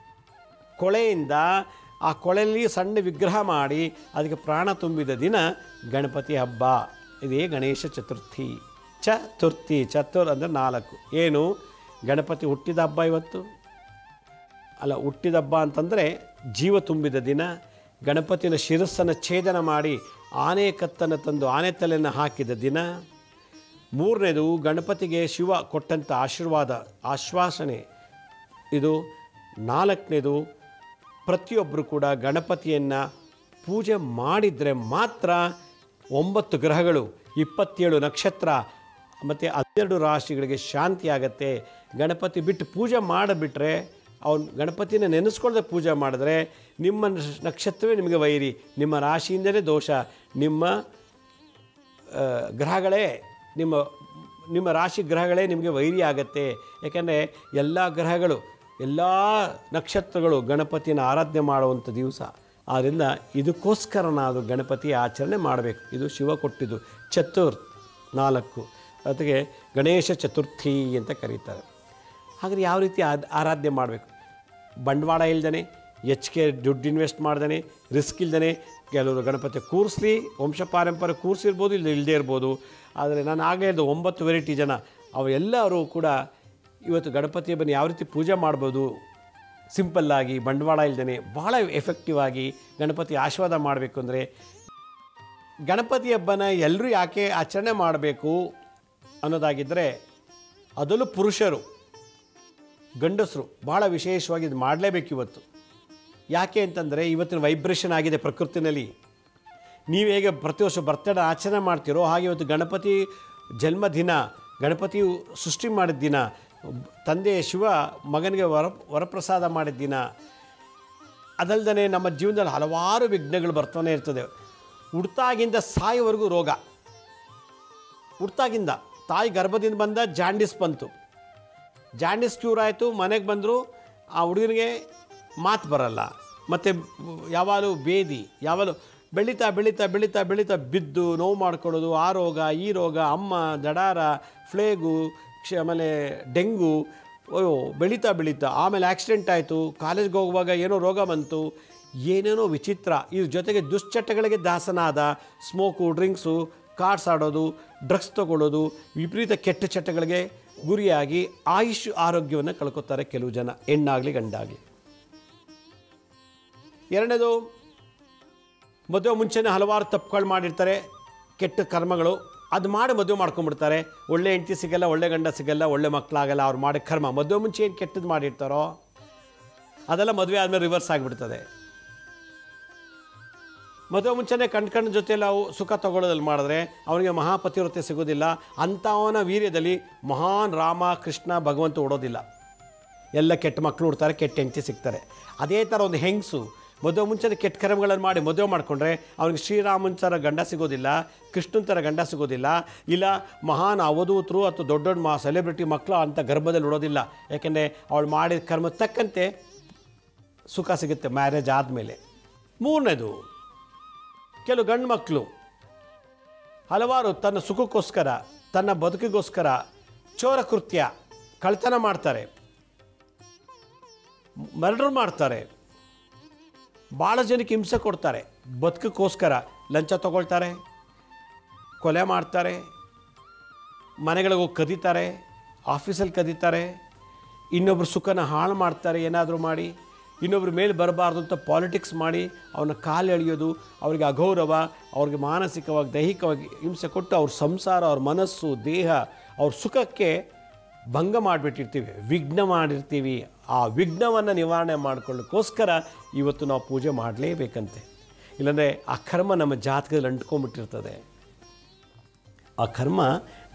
ಕೊಳೆಯಿಂದ ಆ ಕೊಳೆಯಲ್ಲಿ ಸಣ್ಣ ವಿಗ್ರಹ ಮಾಡಿ ಅದಕ್ಕೆ ಪ್ರಾಣ ತುಂಬಿದ ದಿನ ಗಣಪತಿ ಹಬ್ಬ. ಇದೇ ಗಣೇಶ ಚತುರ್ಥಿ. ಚತುರ್ಥಿ, ಚತುರ್ ಅಂದರೆ 4. ಏನು ಗಣಪತಿ ಹುಟ್ಟಿದ ಹಬ್ಬ ಇವತ್ತು ಅಲ್ಲ, ಹುಟ್ಟಿದ ಹಬ್ಬ ಅಂತಂದರೆ ಜೀವ ತುಂಬಿದ ದಿನ. ಗಣಪತಿನ ಶಿರಸ್ಸನ್ನು ಛೇದನ ಮಾಡಿ ಆನೆ ಕತ್ತನ್ನು ತಂದು ಆನೆ ತಲೆಯನ್ನು ಹಾಕಿದ ದಿನ. 3ನೇದು ಗಣಪತಿಗೆ ಶಿವ ಕೊಟ್ಟಂಥ ಆಶ್ವಾಸನೆ ಇದು. 4ನೇದು ಪ್ರತಿಯೊಬ್ಬರು ಕೂಡ ಗಣಪತಿಯನ್ನು ಪೂಜೆ ಮಾಡಿದರೆ ಮಾತ್ರ 9 ಗ್ರಹಗಳು, 27 ನಕ್ಷತ್ರ ಮತ್ತು 12 ರಾಶಿಗಳಿಗೆ ಶಾಂತಿ ಆಗತ್ತೆ. ಗಣಪತಿ ಬಿಟ್ಟು ಪೂಜೆ ಮಾಡಿಬಿಟ್ರೆ, ಅವನು ಗಣಪತಿನ ನೆನೆಸ್ಕೊಳ್ಳದೆ ಪೂಜೆ ಮಾಡಿದ್ರೆ ನಿಮ್ಮ ನಕ್ಷತ್ರವೇ ನಿಮಗೆ ವೈರಿ, ನಿಮ್ಮ ರಾಶಿಯಿಂದಲೇ ದೋಷ, ನಿಮ್ಮ ಗ್ರಹಗಳೇ ನಿಮ್ಮ ರಾಶಿ ಗ್ರಹಗಳೇ ನಿಮಗೆ ವೈರಿ ಆಗತ್ತೆ. ಯಾಕೆಂದರೆ ಎಲ್ಲ ಗ್ರಹಗಳು, ಎಲ್ಲ ನಕ್ಷತ್ರಗಳು ಗಣಪತಿನ ಆರಾಧನೆ ಮಾಡುವಂಥ ದಿವಸ. ಆದ್ದರಿಂದ ಇದಕ್ಕೋಸ್ಕರ ನಾವು ಗಣಪತಿ ಆಚರಣೆ ಮಾಡಬೇಕು. ಇದು ಶಿವ ಕೊಟ್ಟಿದ್ದು. 4 ಅದಕ್ಕೆ ಗಣೇಶ ಚತುರ್ಥಿ ಅಂತ ಕರೀತಾರೆ. ಹಾಗಾದರೆ ಯಾವ ರೀತಿ ಆರಾಧನೆ ಮಾಡಬೇಕು? ಬಂಡವಾಳ ಇಲ್ದೇ, ಹೆಚ್ಚಿಗೆ ದುಡ್ಡು ಇನ್ವೆಸ್ಟ್ ಮಾಡ್ದೇ, ರಿಸ್ಕ್ ಇಲ್ದೇ ಕೆಲವರು ಗಣಪತಿ ಕೂರಿಸ್ಲಿ, ವಂಶ ಪಾರಂಪರ್ಯ ಕೂರಿಸಿರ್ಬೋದು, ಇಲ್ಲದೇ ಇರ್ಬೋದು. ಆದರೆ ನಾನು ಆಗಲೇ ಹೇಳಿದೆ 9 ವೆರೈಟಿ ಜನ ಅವರೆಲ್ಲರೂ ಕೂಡ ಇವತ್ತು ಗಣಪತಿ ಹಬ್ಬನ ಯಾವ ರೀತಿ ಪೂಜೆ ಮಾಡ್ಬೋದು, ಸಿಂಪಲ್ಲಾಗಿ ಬಂಡವಾಳ ಇಲ್ದೇ ಭಾಳ ಎಫೆಕ್ಟಿವ್ ಆಗಿ ಗಣಪತಿ ಆಶೀರ್ವಾದ ಮಾಡಬೇಕು. ಅಂದರೆ ಗಣಪತಿ ಹಬ್ಬನ ಎಲ್ಲರೂ ಯಾಕೆ ಆಚರಣೆ ಮಾಡಬೇಕು ಅನ್ನೋದಾಗಿದ್ದರೆ, ಅದರಲ್ಲೂ ಪುರುಷರು, ಗಂಡಸರು ಭಾಳ ವಿಶೇಷವಾಗಿ ಇದು ಮಾಡಲೇಬೇಕು ಇವತ್ತು. ಯಾಕೆ ಅಂತಂದರೆ ಇವತ್ತಿನ ವೈಬ್ರೇಷನ್ ಆಗಿದೆ ಪ್ರಕೃತಿನಲ್ಲಿ. ನೀವು ಹೇಗೆ ಪ್ರತಿ ವರ್ಷ ಬರ್ತಡೇ ಆಚರಣೆ ಮಾಡ್ತೀರೋ ಹಾಗೆ ಇವತ್ತು ಗಣಪತಿ ಜನ್ಮದಿನ, ಗಣಪತಿ ಸೃಷ್ಟಿ ಮಾಡಿದ ದಿನ, ತಂದೆ ಶಿವ ಮಗನಿಗೆ ವರಪ್ರಸಾದ ಮಾಡಿದ ದಿನ. ಅದಲ್ಲದೆ ನಮ್ಮ ಜೀವನದಲ್ಲಿ ಹಲವಾರು ವಿಘ್ನಗಳು ಬರ್ತಾನೆ ಇರ್ತದೆ. ಹುಡ್ತಾಗಿಂದ ಸಾಯೋವರೆಗೂ ರೋಗ. ಹುಡ್ತಾಗಿಂದ ತಾಯಿ ಗರ್ಭದಿಂದ ಬಂದ ಜಾಂಡಿಸ್ ಬಂತು, ಜಾಂಡಿಸ್ ಕ್ಯೂರ್ ಆಯಿತು, ಮನೆಗೆ ಬಂದರು, ಆ ಹುಡುಗನಿಗೆ ಮಾತು ಬರಲ್ಲ, ಮತ್ತು ಯಾವಾಗಲೂ ಬೇದಿ, ಯಾವಾಗಲೂ ಬೆಳೀತಾ ಬೆಳೀತಾ ಬೆಳೀತಾ ಬೆಳೀತಾ ಬಿದ್ದು ನೋವು ಮಾಡ್ಕೊಳ್ಳೋದು, ಆ ರೋಗ ಈ ರೋಗ, ಅಮ್ಮ ದಡಾರ, ಫ್ಲೇಗು, ಆಮೇಲೆ ಡೆಂಗು, ಬೆಳೀತಾ ಬೆಳೀತಾ ಆಮೇಲೆ ಆಕ್ಸಿಡೆಂಟ್ ಆಯಿತು, ಕಾಲೇಜ್ಗೆ ಹೋಗುವಾಗ ಏನೋ ರೋಗ ಬಂತು, ಏನೇನೋ ವಿಚಿತ್ರ. ಇದ್ರ ಜೊತೆಗೆ ದುಶ್ಚಟಗಳಿಗೆ ದಾಸನಾದ, ಸ್ಮೋಕು, ಡ್ರಿಂಕ್ಸು, ಕಾರ್ಡ್ಸ್ ಆಡೋದು, ಡ್ರಗ್ಸ್ ತೊಗೊಳ್ಳೋದು, ವಿಪರೀತ ಕೆಟ್ಟ ಚಟಗಳಿಗೆ ಗುರಿಯಾಗಿ ಆರೋಗ್ಯವನ್ನು ಕಳ್ಕೊತಾರೆ ಕೆಲವು ಜನ, ಹೆಣ್ಣಾಗಲಿ ಗಂಡಾಗಲಿ. 2ನೇದು, ಮದುವೆ ಮುಂಚೆನೇ ಹಲವಾರು ತಪ್ಪುಗಳು ಮಾಡಿರ್ತಾರೆ, ಕೆಟ್ಟ ಕರ್ಮಗಳು. ಅದು ಮಾಡಿ ಮದುವೆ ಮಾಡ್ಕೊಂಡ್ಬಿಡ್ತಾರೆ. ಒಳ್ಳೆ ಹೆಂಡತಿ ಸಿಗಲ್ಲ, ಒಳ್ಳೆ ಗಂಡ ಸಿಗಲ್ಲ, ಒಳ್ಳೆ ಮಕ್ಕಳಾಗಲ್ಲ. ಅವ್ರು ಮಾಡಿ ಕರ್ಮ, ಮದುವೆ ಮುಂಚೆ ಏನು ಕೆಟ್ಟದ್ದು ಮಾಡಿರ್ತಾರೋ ಅದೆಲ್ಲ ಮದುವೆ ಆದಮೇಲೆ ರಿವರ್ಸ್ ಆಗಿಬಿಡ್ತದೆ. ಮದುವೆ ಮುಂಚೆನೇ ಕಣ್ಣ ಜೊತೆಯಲ್ಲಿ ಅವು ಸುಖ ತಗೊಳ್ಳೋದಲ್ಲಿ ಮಾಡಿದ್ರೆ ಅವನಿಗೆ ಮಹಾಪತಿವ್ರತೆ ಸಿಗೋದಿಲ್ಲ. ಅಂಥವನ ವೀರ್ಯದಲ್ಲಿ ಮಹಾನ್ ರಾಮ ಕೃಷ್ಣ ಭಗವಂತ ಓಡೋದಿಲ್ಲ. ಎಲ್ಲ ಕೆಟ್ಟ ಮಕ್ಕಳು ಹುಡ್ತಾರೆ, ಕೆಟ್ಟ ಹೆಂಡತಿ ಸಿಗ್ತಾರೆ. ಅದೇ ಥರ ಒಂದು ಹೆಂಗಸು ಮದುವೆ ಮುಂಚೆನೇ ಕೆಟ್ಟ ಕರ್ಮಗಳನ್ನು ಮಾಡಿ ಮದುವೆ ಮಾಡಿಕೊಂಡ್ರೆ ಅವನಿಗೆ ಶ್ರೀರಾಮನ ಥರ ಗಂಡ ಸಿಗೋದಿಲ್ಲ, ಕೃಷ್ಣನ ಥರ ಗಂಡ ಸಿಗೋದಿಲ್ಲ, ಇಲ್ಲ ಮಹಾನ್ ಅವಧೂತರು ಅಥವಾ ದೊಡ್ಡ ದೊಡ್ಡ ಸೆಲೆಬ್ರಿಟಿ ಮಕ್ಕಳು ಅಂಥ ಗರ್ಭದಲ್ಲಿ ಉಳೋದಿಲ್ಲ. ಯಾಕೆಂದರೆ ಅವಳು ಮಾಡಿದ ಕರ್ಮ ತಕ್ಕಂತೆ ಸುಖ ಸಿಗುತ್ತೆ ಮ್ಯಾರೇಜ್ ಆದಮೇಲೆ. 3ನೇದು, ಕೆಲವು ಗಂಡು ಮಕ್ಕಳು ಹಲವಾರು ತನ್ನ ಸುಖಕ್ಕೋಸ್ಕರ, ತನ್ನ ಬದುಕಿಗೋಸ್ಕರ ಚೋರ ಕೃತ್ಯ, ಕಳ್ತನ ಮಾಡ್ತಾರೆ, ಮರ್ಡರ್ ಮಾಡ್ತಾರೆ, ಭಾಳ ಜನಕ್ಕೆ ಹಿಂಸೆ ಕೊಡ್ತಾರೆ. ಬದುಕಕ್ಕೋಸ್ಕರ ಲಂಚ ತಗೊಳ್ತಾರೆ, ಕೊಲೆ ಮಾಡ್ತಾರೆ, ಮನೆಗಳಿಗೆ ಹೋಗಿ ಕದೀತಾರೆ, ಆಫೀಸಲ್ಲಿ ಕದೀತಾರೆ, ಇನ್ನೊಬ್ಬರು ಸುಖನ ಹಾಳು ಮಾಡ್ತಾರೆ. ಏನಾದರೂ ಮಾಡಿ ಇನ್ನೊಬ್ಬರ ಮೇಲೆ ಬರಬಾರ್ದು ಅಂತ ಪಾಲಿಟಿಕ್ಸ್ ಮಾಡಿ ಅವನ ಕಾಲು ಎಳೆಯೋದು, ಅವರಿಗೆ ಅಗೌರವ, ಅವ್ರಿಗೆ ಮಾನಸಿಕವಾಗಿ ದೈಹಿಕವಾಗಿ ಹಿಂಸೆ ಕೊಟ್ಟು ಅವ್ರ ಸಂಸಾರ, ಅವ್ರ ಮನಸ್ಸು, ದೇಹ, ಅವ್ರ ಸುಖಕ್ಕೆ ಭಂಗ ಮಾಡಿಬಿಟ್ಟಿರ್ತೀವಿ, ವಿಘ್ನ ಮಾಡಿರ್ತೀವಿ. ಆ ವಿಘ್ನವನ್ನು ನಿವಾರಣೆ ಮಾಡಿಕೊಳ್ಳೋಕ್ಕೋಸ್ಕರ ಇವತ್ತು ನಾವು ಪೂಜೆ ಮಾಡಲೇಬೇಕಂತೆ. ಇಲ್ಲಾಂದರೆ ಆ ಕರ್ಮ ನಮ್ಮ ಜಾತಕದಲ್ಲಿ ಅಂಟ್ಕೊಂಡ್ಬಿಟ್ಟಿರ್ತದೆ. ಆ ಕರ್ಮ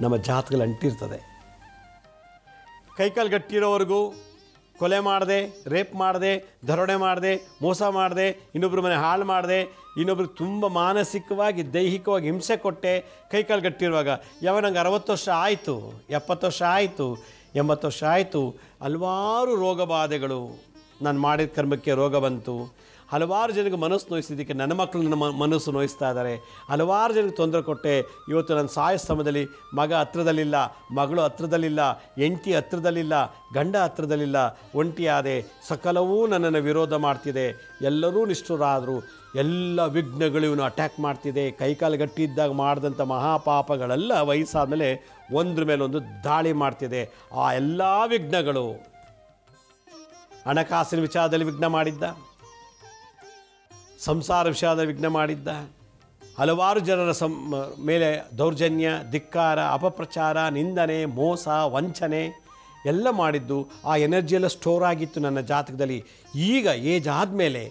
ನಮ್ಮ ಜಾತಕದಲ್ಲಿ ಅಂಟಿರ್ತದೆ. ಕೈಕಾಲು ಗಟ್ಟಿರೋವರೆಗೂ ಕೊಲೆ ಮಾಡಿದೆ, ರೇಪ್ ಮಾಡಿದೆ, ದರೋಡೆ ಮಾಡಿದೆ, ಮೋಸ ಮಾಡಿದೆ, ಇನ್ನೊಬ್ಬರ ಮನೆ ಹಾಳು ಮಾಡಿದೆ, ಇನ್ನೊಬ್ರಿಗೆ ತುಂಬ ಮಾನಸಿಕವಾಗಿ ದೈಹಿಕವಾಗಿ ಹಿಂಸೆ ಕೊಟ್ಟೆ, ಕೈಕಾಲು ಗಟ್ಟಿರುವಾಗ. ಯಾವನಂಗೆ 60 ವರ್ಷ ಆಯಿತು, 70 ವರ್ಷ ಆಯಿತು, 80 ವರ್ಷ ಆಯಿತು, ಹಲವಾರು ರೋಗ ಬಾಧೆಗಳು ನಾನು ಮಾಡಿದ ಕರ್ಮಕ್ಕೆ ರೋಗ ಬಂತು, ಹಲವಾರು ಜನಕ್ಕೆ ಮನಸ್ಸು ನೋಯಿಸಿದ್ದಕ್ಕೆ ನನ್ನ ಮಕ್ಕಳು ನನ್ನ ಮನಸ್ಸು ನೋಯಿಸ್ತಾ ಇದ್ದಾರೆ, ಹಲವಾರು ಜನಕ್ಕೆ ತೊಂದರೆ ಕೊಟ್ಟೆ, ಇವತ್ತು ನನ್ನ ಸಾಯೋ ಸಮಯದಲ್ಲಿ ಮಗ ಹತ್ರದಲ್ಲಿಲ್ಲ, ಮಗಳು ಹತ್ರದಲ್ಲಿಲ್ಲ, ಹೆಂಡತಿ ಹತ್ರದಲ್ಲಿಲ್ಲ, ಗಂಡ ಹತ್ರದಲ್ಲಿಲ್ಲ, ಒಂಟಿಯಾದೆ, ಸಕಲವೂ ನನ್ನನ್ನು ವಿರೋಧ ಮಾಡ್ತಿದೆ, ಎಲ್ಲರೂ ನಿಷ್ಠುರಾದರು, ಎಲ್ಲ ವಿಘ್ನಗಳು ಇವನು ಅಟ್ಯಾಕ್ ಮಾಡ್ತಿದೆ, ಕೈಕಾಲು ಗಟ್ಟಿದ್ದಾಗ ಮಾಡಿದಂಥ ಮಹಾಪಾಪಗಳೆಲ್ಲ ವಯಸ್ಸಾದಮೇಲೆ ಒಂದ್ರ ಮೇಲೊಂದು ದಾಳಿ ಮಾಡ್ತಿದೆ. ಆ ಎಲ್ಲ ವಿಘ್ನಗಳು ಹಣಕಾಸಿನ ವಿಚಾರದಲ್ಲಿ ವಿಘ್ನ ಮಾಡಿದ್ದ, ಸಂಸಾರ ವಿಷಯದಲ್ಲಿ ವಿಘ್ನ ಮಾಡಿದ್ದ, ಹಲವಾರು ಜನರ ಮೇಲೆ ದೌರ್ಜನ್ಯ, ಧಿಕ್ಕಾರ, ಅಪಪ್ರಚಾರ, ನಿಂದನೆ, ಮೋಸ, ವಂಚನೆ ಎಲ್ಲ ಮಾಡಿದ್ದು. ಆ ಎನರ್ಜಿಯೆಲ್ಲ ಸ್ಟೋರ್ ಆಗಿತ್ತು ನನ್ನ ಜಾತಕದಲ್ಲಿ. ಈಗ ಏಜ್ ಆದಮೇಲೆ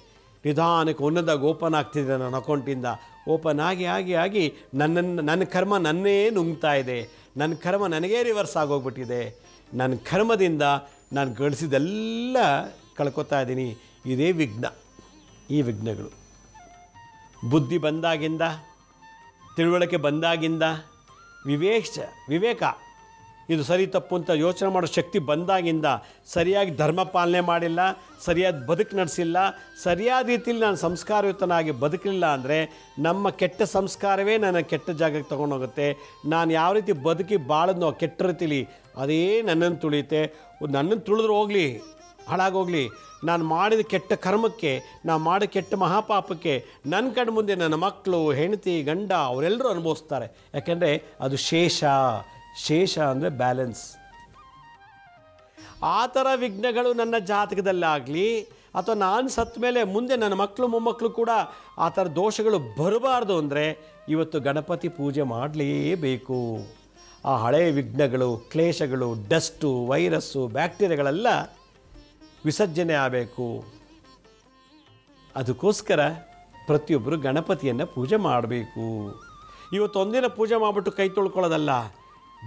ನಿಧಾನಕ್ಕೆ ಒಂದೊಂದಾಗಿ ಓಪನ್ ಆಗ್ತಿದೆ ನನ್ನ ಅಕೌಂಟಿಂದ. ಓಪನ್ ಆಗಿ ನನ್ನ ಕರ್ಮ ನನ್ನೇ ನುಂಗ್ತಾ ಇದೆ, ನನ್ನ ಕರ್ಮ ನನಗೇ ರಿವರ್ಸ್ ಆಗೋಗ್ಬಿಟ್ಟಿದೆ, ನನ್ನ ಕರ್ಮದಿಂದ ನಾನು ಗಳಿಸಿದೆಲ್ಲ ಕಳ್ಕೊತಾ ಇದ್ದೀನಿ. ಇದೇ ವಿಘ್ನ. ಈ ವಿಘ್ನಗಳು ಬುದ್ಧಿ ಬಂದಾಗಿಂದ, ತಿಳುವಳಿಕೆ ಬಂದಾಗಿಂದ, ವಿವೇಕ ಇದು ಸರಿ ತಪ್ಪು ಅಂತ ಯೋಚನೆ ಮಾಡೋ ಶಕ್ತಿ ಬಂದಾಗಿಂದ, ಸರಿಯಾಗಿ ಧರ್ಮ ಪಾಲನೆ ಮಾಡಿಲ್ಲ, ಸರಿಯಾದ ಬದುಕು ನಡೆಸಿಲ್ಲ, ಸರಿಯಾದ ರೀತಿಯಲ್ಲಿ ನಾನು ಸಂಸ್ಕಾರಯುತನಾಗಿ ಬದುಕಲಿಲ್ಲ ಅಂದರೆ ನಮ್ಮ ಕೆಟ್ಟ ಸಂಸ್ಕಾರವೇ ನನ್ನ ಕೆಟ್ಟ ಜಾಗಕ್ಕೆ ತೊಗೊಂಡೋಗುತ್ತೆ. ನಾನು ಯಾವ ರೀತಿ ಬದುಕಿ ಬಾಳದ್ನೋ ಕೆಟ್ಟ ರೀತಿಲಿ ಅದೇ ನನ್ನನ್ನು ತುಳಿಯುತ್ತೆ. ನನ್ನನ್ನು ತುಳಿದ್ರೆ ಹೋಗಲಿ, ಹಾಳಾಗೋಗಲಿ, ನಾನು ಮಾಡಿದ ಕೆಟ್ಟ ಕರ್ಮಕ್ಕೆ, ನಾನು ಮಾಡಿದ ಕೆಟ್ಟ ಮಹಾಪಾಪಕ್ಕೆ ನನ್ನ ಕಣ್ಣು ಮುಂದೆ ನನ್ನ ಮಕ್ಕಳು, ಹೆಂಡತಿ, ಗಂಡ ಅವರೆಲ್ಲರೂ ಅನುಭವಿಸ್ತಾರೆ. ಯಾಕೆಂದರೆ ಅದು ಶೇಷ ಅಂದರೆ ಬ್ಯಾಲೆನ್ಸ್. ಆ ಥರ ವಿಘ್ನಗಳು ನನ್ನ ಜಾತಕದಲ್ಲಾಗಲಿ ಅಥವಾ ನಾನು ಸತ್ತ ಮೇಲೆ ಮುಂದೆ ನನ್ನ ಮಕ್ಕಳು ಮೊಮ್ಮಕ್ಕಳು ಕೂಡ ಆ ಥರ ದೋಷಗಳು ಬರಬಾರ್ದು ಅಂದರೆ ಇವತ್ತು ಗಣಪತಿ ಪೂಜೆ ಮಾಡಲೇಬೇಕು. ಆ ಹಳೆಯ ವಿಘ್ನಗಳು, ಕ್ಲೇಶಗಳು, ಡಸ್ಟು, ವೈರಸ್ಸು, ಬ್ಯಾಕ್ಟೀರಿಯಾಗಳೆಲ್ಲ ವಿಸರ್ಜನೆ ಆಗಬೇಕು. ಅದಕ್ಕೋಸ್ಕರ ಪ್ರತಿಯೊಬ್ಬರು ಗಣಪತಿಯನ್ನು ಪೂಜೆ ಮಾಡಬೇಕು. ಇವತ್ತು ಒಂದಿನ ಪೂಜೆ ಮಾಡಿಬಿಟ್ಟು ಕೈ ತೊಳ್ಕೊಳ್ಳೋದಲ್ಲ,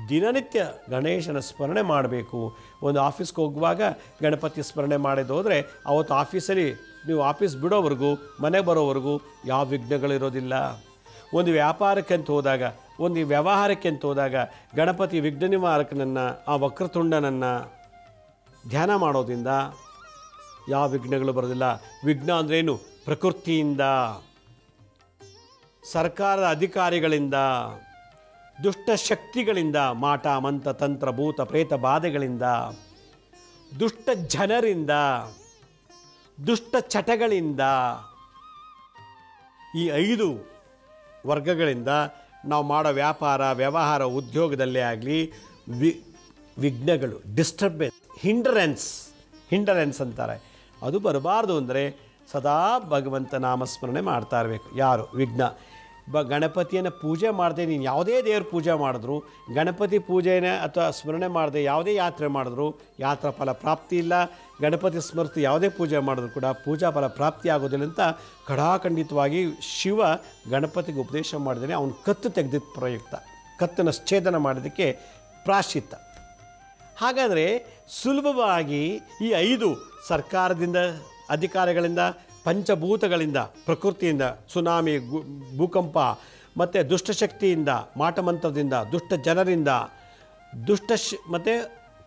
ದಿನನಿತ್ಯ ಗಣೇಶನ ಸ್ಮರಣೆ ಮಾಡಬೇಕು. ಒಂದು ಆಫೀಸ್ಗೆ ಹೋಗುವಾಗ ಗಣಪತಿ ಸ್ಮರಣೆ ಮಾಡಿದ್ದು ಹೋದರೆ ಅವತ್ತು ಆಫೀಸಲ್ಲಿ ನೀವು ಆಫೀಸ್ ಬಿಡೋವರೆಗೂ, ಮನೆಗೆ ಬರೋವರೆಗೂ ಯಾವ ವಿಘ್ನಗಳಿರೋದಿಲ್ಲ. ಒಂದು ವ್ಯಾಪಾರಕ್ಕೆ ಅಂತ ಹೋದಾಗ, ಒಂದು ವ್ಯವಹಾರಕ್ಕೆ ಅಂತ ಹೋದಾಗ ಗಣಪತಿ ವಿಘ್ನ ನಿವಾರಕನನ್ನು, ಆ ವಕ್ರತುಂಡನನ್ನು ಧ್ಯಾನ ಮಾಡೋದ್ರಿಂದ ಯಾವ ವಿಘ್ನಗಳು ಬರೋದಿಲ್ಲ. ವಿಘ್ನ ಅಂದ್ರೇನು? ಪ್ರಕೃತಿಯಿಂದ, ಸರ್ಕಾರದ ಅಧಿಕಾರಿಗಳಿಂದ, ದುಷ್ಟಶಕ್ತಿಗಳಿಂದ, ಮಾಟ ಮಂತ್ರ ತಂತ್ರ ಭೂತ ಪ್ರೇತ ಬಾಧೆಗಳಿಂದ, ದುಷ್ಟ ಜನರಿಂದ, ದುಷ್ಟ ಚಟಗಳಿಂದ, ಈ 5 ವರ್ಗಗಳಿಂದ ನಾವು ಮಾಡೋ ವ್ಯಾಪಾರ, ವ್ಯವಹಾರ, ಉದ್ಯೋಗದಲ್ಲೇ ಆಗಲಿ ವಿಘ್ನಗಳು, ಡಿಸ್ಟರ್ಬೆನ್ಸ್, ಹಿಂಡರೆನ್ಸ್ ಅಂತಾರೆ, ಅದು ಬರಬಾರ್ದು ಅಂದರೆ ಸದಾ ಭಗವಂತ ನಾಮಸ್ಮರಣೆ ಮಾಡ್ತಾ ಇರಬೇಕು. ಯಾರು ವಿಘ್ನ ಗಣಪತಿಯನ್ನು ಪೂಜೆ ಮಾಡದೆ ನೀನು ಯಾವುದೇ ದೇವ್ರ ಪೂಜೆ ಮಾಡಿದ್ರು, ಗಣಪತಿ ಪೂಜೆನೇ ಅಥವಾ ಸ್ಮರಣೆ ಮಾಡದೆ ಯಾವುದೇ ಯಾತ್ರೆ ಮಾಡಿದ್ರು ಯಾತ್ರಾ ಫಲ ಪ್ರಾಪ್ತಿ ಇಲ್ಲ. ಗಣಪತಿ ಸ್ಮೃತಿ ಯಾವುದೇ ಪೂಜೆ ಮಾಡಿದ್ರು ಕೂಡ ಪೂಜಾ ಫಲ ಪ್ರಾಪ್ತಿ ಆಗೋದಿಲ್ಲ ಅಂತ ಖಡಾಖಂಡಿತವಾಗಿ ಶಿವ ಗಣಪತಿಗೆ ಉಪದೇಶ ಮಾಡಿದ್ದೇನೆ. ಅವನು ಕತ್ತು ತೆಗೆದಿದ್ದ ಪ್ರಯುಕ್ತ, ಕತ್ತನ್ನು ಛೇದನ ಮಾಡೋದಕ್ಕೆ ಪ್ರಾಶ್ಚಿತ್ತ. ಹಾಗಾದರೆ ಸುಲಭವಾಗಿ ಈ 5 ಸರ್ಕಾರದಿಂದ, ಅಧಿಕಾರಿಗಳಿಂದ, ಪಂಚಭೂತಗಳಿಂದ, ಪ್ರಕೃತಿಯಿಂದ, ಸುನಾಮಿ, ಭೂಕಂಪ ಮತ್ತು ದುಷ್ಟಶಕ್ತಿಯಿಂದ, ಮಾಟಮಂತ್ರದಿಂದ, ದುಷ್ಟ ಜನರಿಂದ, ಮತ್ತು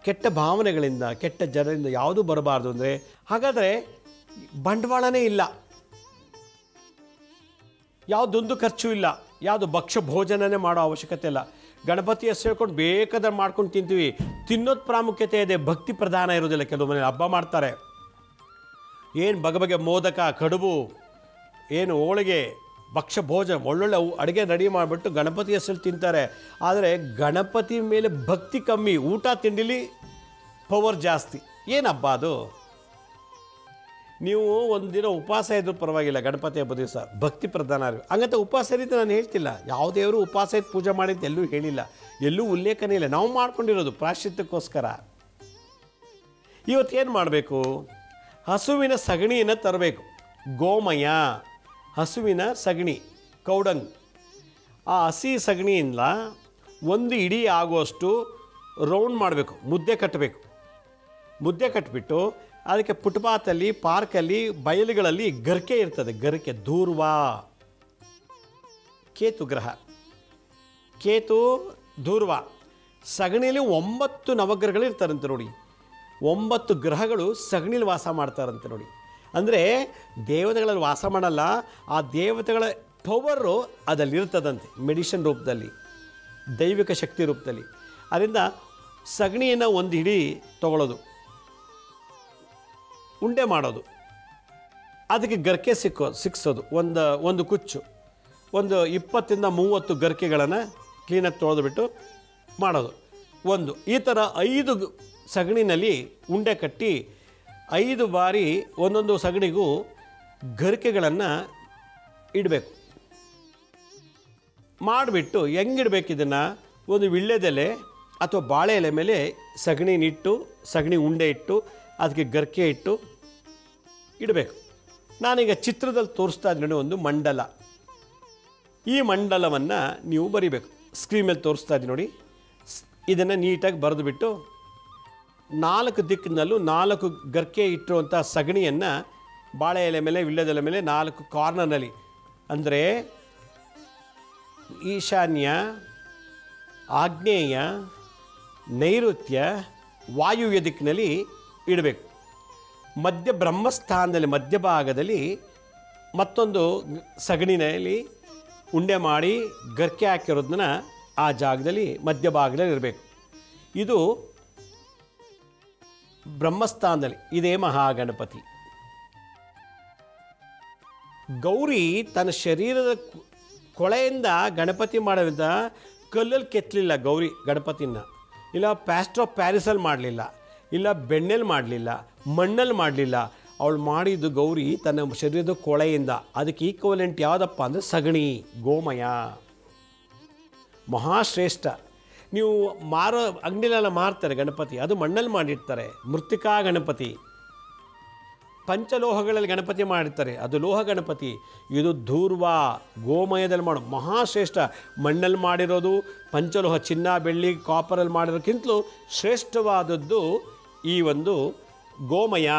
ಕೆಟ್ಟ ಭಾವನೆಗಳಿಂದ, ಕೆಟ್ಟ ಜನರಿಂದ ಯಾವುದೂ ಬರಬಾರ್ದು ಅಂದರೆ ಹಾಗಾದರೆ ಬಂಡವಾಳನೇ ಇಲ್ಲ, ಯಾವುದೊಂದು ಖರ್ಚು ಇಲ್ಲ, ಯಾವುದು ಭಕ್ಷ್ಯ ಭೋಜನನೇ ಮಾಡೋ ಅವಶ್ಯಕತೆ ಇಲ್ಲ. ಗಣಪತಿ ಹೆಸರು ಹೇಳ್ಕೊಂಡು ಬೇಕಾದ್ರೆ ಮಾಡ್ಕೊಂಡು ತಿಂತೀವಿ. ತಿನ್ನೋದು ಪ್ರಾಮುಖ್ಯತೆ ಇದೆ, ಭಕ್ತಿ ಪ್ರಧಾನ ಇರೋದಿಲ್ಲ. ಕೆಲವು ಮನೆ ಹಬ್ಬ ಮಾಡ್ತಾರೆ, ಏನು ಬಗೆ ಮೋದಕ, ಕಡುಬು, ಏನು ಹೋಳಿಗೆ, ಭಕ್ಷ್ಯ ಭೋಜನ, ಒಳ್ಳೊಳ್ಳೆ ಅಡುಗೆ ರೆಡಿ ಮಾಡಿಬಿಟ್ಟು ಗಣಪತಿ ಹೆಸರು ತಿಂತಾರೆ. ಆದರೆ ಗಣಪತಿ ಮೇಲೆ ಭಕ್ತಿ ಕಮ್ಮಿ, ಊಟ ತಿಂಡಿಲಿ ಪವರ್ ಜಾಸ್ತಿ. ಏನು ಹಬ್ಬ ಅದು? ನೀವು ಒಂದು ದಿನ ಉಪವಾಸ ಇದ್ರೂ ಪರವಾಗಿಲ್ಲ, ಗಣಪತಿ ಹಬ್ಬ ದಿವಸ ಭಕ್ತಿ ಪ್ರಧಾನ ಇರಬೇಕು. ಹಂಗಂತ ಉಪವಾಸ ಇದ್ದು ನಾನು ಹೇಳ್ತಿಲ್ಲ, ಯಾವುದೇವರು ಉಪವಾಸ ಇದ್ದು ಪೂಜೆ ಮಾಡಿದ್ದು ಎಲ್ಲೂ ಹೇಳಿಲ್ಲ, ಎಲ್ಲೂ ಉಲ್ಲೇಖನೇ ಇಲ್ಲ. ನಾವು ಮಾಡ್ಕೊಂಡಿರೋದು ಪ್ರಾಶ್ಚಿತ್ಯಕ್ಕೋಸ್ಕರ. ಇವತ್ತೇನು ಮಾಡಬೇಕು? ಹಸುವಿನ ಸಗಣಿಯನ್ನು ತರಬೇಕು. ಗೋಮಯ, ಹಸುವಿನ ಸಗಣಿ, ಕೌಡಂಗ್. ಆ ಹಸಿ ಸಗಣಿಯಿಂದ ಒಂದು ಇಡೀ ಆಗುವಷ್ಟು ರೌಂಡ್ ಮಾಡಬೇಕು, ಮುದ್ದೆ ಕಟ್ಟಬೇಕು. ಮುದ್ದೆ ಕಟ್ಟಿಬಿಟ್ಟು ಅದಕ್ಕೆ ಫುಟ್ಪಾತಲ್ಲಿ, ಪಾರ್ಕಲ್ಲಿ, ಬಯಲುಗಳಲ್ಲಿ ಗರಿಕೆ ಇರ್ತದೆ. ಗರಿಕೆ, ಧೂರ್ವ, ಕೇತು ಗ್ರಹ, ಕೇತು ಧೂರ್ವ. ಸಗಣಿಯಲ್ಲಿ 9 ನವಗ್ರಹಗಳು ಇರ್ತಾರಂತೆ ನೋಡಿ. 9 ಗ್ರಹಗಳು ಸಗಣಿಲಿ ವಾಸ ಮಾಡ್ತಾರಂತೆ ನೋಡಿ. ಅಂದರೆ ದೇವತೆಗಳಲ್ಲಿ ವಾಸ ಮಾಡಲ್ಲ, ಆ ದೇವತೆಗಳ ಪವರು ಅದರಲ್ಲಿರ್ತದಂತೆ, ಮೆಡಿಷನ್ ರೂಪದಲ್ಲಿ, ದೈವಿಕ ಶಕ್ತಿ ರೂಪದಲ್ಲಿ. ಅದರಿಂದ ಸಗಣಿಯನ್ನು ಒಂದು ಹಿಡಿ ತಗೊಳ್ಳೋದು, ಉಂಡೆ ಮಾಡೋದು, ಅದಕ್ಕೆ ಗರಿಕೆ ಸಿಕ್ಸೋದು, ಒಂದು ಕುಚ್ಚು, ಒಂದು 20-30 ಗರಿಕೆಗಳನ್ನು ಕ್ಲೀನಾಗಿ ತೊಳೆದುಬಿಟ್ಟು ಮಾಡೋದು. ಈ ಥರ 5 ಸಗಣಿನಲ್ಲಿ ಉಂಡೆ ಕಟ್ಟಿ 5 ಬಾರಿ ಒಂದೊಂದು ಸಗಣಿಗೂ ಗರಿಕೆಗಳನ್ನು ಇಡಬೇಕು. ಮಾಡಿಬಿಟ್ಟು ಹೆಂಗಿಡ್ಬೇಕು ಇದನ್ನು, ಒಂದು ವಿಳ್ಯದೆಲೆ ಅಥವಾ ಬಾಳೆ ಎಲೆ ಮೇಲೆ ಸಗಣಿನಿಟ್ಟು, ಸಗಣಿ ಉಂಡೆ ಇಟ್ಟು, ಅದಕ್ಕೆ ಗರಿಕೆ ಇಟ್ಟು ಇಡಬೇಕು. ನಾನೀಗ ಚಿತ್ರದಲ್ಲಿ ತೋರಿಸ್ತಾ ಇದ್ದೀನಿ ಒಂದು ಮಂಡಲ. ಈ ಮಂಡಲವನ್ನು ನೀವು ಬರಿಬೇಕು. ಸ್ಕ್ರೀನ್ ಮೇಲೆ ತೋರಿಸ್ತಾ ಇದ್ದೀನಿ ನೋಡಿ. ಇದನ್ನು ನೀಟಾಗಿ ಬರೆದುಬಿಟ್ಟು 4 ದಿಕ್ಕಿನಲ್ಲೂ 4 ಗರಿಕೆ ಇಟ್ಟಿರುವಂಥ ಸಗಣಿಯನ್ನು ಬಾಳೆ ಎಲೆ ಮೇಲೆ, ವಿಳ್ಯದೆಲೆ ಮೇಲೆ 4 ಕಾರ್ನರ್ನಲ್ಲಿ, ಅಂದರೆ ಈಶಾನ್ಯ, ಆಗ್ನೇಯ, ನೈಋತ್ಯ, ವಾಯುವ್ಯ ದಿಕ್ಕಿನಲ್ಲಿ ಇಡಬೇಕು. ಮಧ್ಯ ಬ್ರಹ್ಮಸ್ಥಾನದಲ್ಲಿ ಮಧ್ಯಭಾಗದಲ್ಲಿ ಮತ್ತೊಂದು ಸಗಣಿನಲ್ಲಿ ಉಂಡೆ ಮಾಡಿ ಗರಿಕೆ ಹಾಕಿರೋದನ್ನ ಆ ಜಾಗದಲ್ಲಿ ಮಧ್ಯಭಾಗದಲ್ಲಿ ಇರಬೇಕು. ಇದು ಬ್ರಹ್ಮಸ್ಥಾನದಲ್ಲಿ, ಇದೇ ಮಹಾಗಣಪತಿ. ಗೌರಿ ತನ್ನ ಶರೀರದ ಕೊಳೆಯಿಂದ ಗಣಪತಿ ಮಾಡೋದ್ರಿಂದ ಕಲ್ಲಲ್ಲಿ ಕೆತ್ತಲಿಲ್ಲ ಗೌರಿ ಗಣಪತಿನ, ಇಲ್ಲ ಪ್ಲಾಸ್ಟರ್ ಆಫ್ ಪ್ಯಾರಿಸಲ್ಲಿ ಮಾಡಲಿಲ್ಲ, ಇಲ್ಲ ಬೆಣ್ಣೆಲ್ಲಿ ಮಾಡಲಿಲ್ಲ, ಮಣ್ಣಲ್ಲಿ ಮಾಡಲಿಲ್ಲ. ಅವಳು ಮಾಡಿದ್ದು ಗೌರಿ ತನ್ನ ಶರೀರದ ಕೊಳೆಯಿಂದ. ಅದಕ್ಕೆ ಈಕ್ವಲೆಂಟ್ ಯಾವುದಪ್ಪ ಅಂದರೆ ಸಗಣಿ, ಗೋಮಯ, ಮಹಾಶ್ರೇಷ್ಠ. ನೀವು ಮಾರೋ ಅಂಗಡಿಲೆಲ್ಲ ಮಾರ್ತಾರೆ ಗಣಪತಿ, ಅದು ಮಣ್ಣಲ್ಲಿ ಮಾಡಿರ್ತಾರೆ, ಮೃತ್ತಿಕಾ ಗಣಪತಿ. ಪಂಚಲೋಹಗಳಲ್ಲಿ ಗಣಪತಿ ಮಾಡಿರ್ತಾರೆ, ಅದು ಲೋಹ ಗಣಪತಿ. ಇದು ಧೂರ್ವ, ಗೋಮಯದಲ್ಲಿ ಮಾಡೋ ಮಹಾಶ್ರೇಷ್ಠ. ಮಣ್ಣಲ್ಲಿ ಮಾಡಿರೋದು, ಪಂಚಲೋಹ, ಚಿನ್ನ, ಬೆಳ್ಳಿ, ಕಾಪರಲ್ಲಿ ಮಾಡಿರೋಕ್ಕಿಂತಲೂ ಶ್ರೇಷ್ಠವಾದದ್ದು ಈ ಒಂದು ಗೋಮಯ,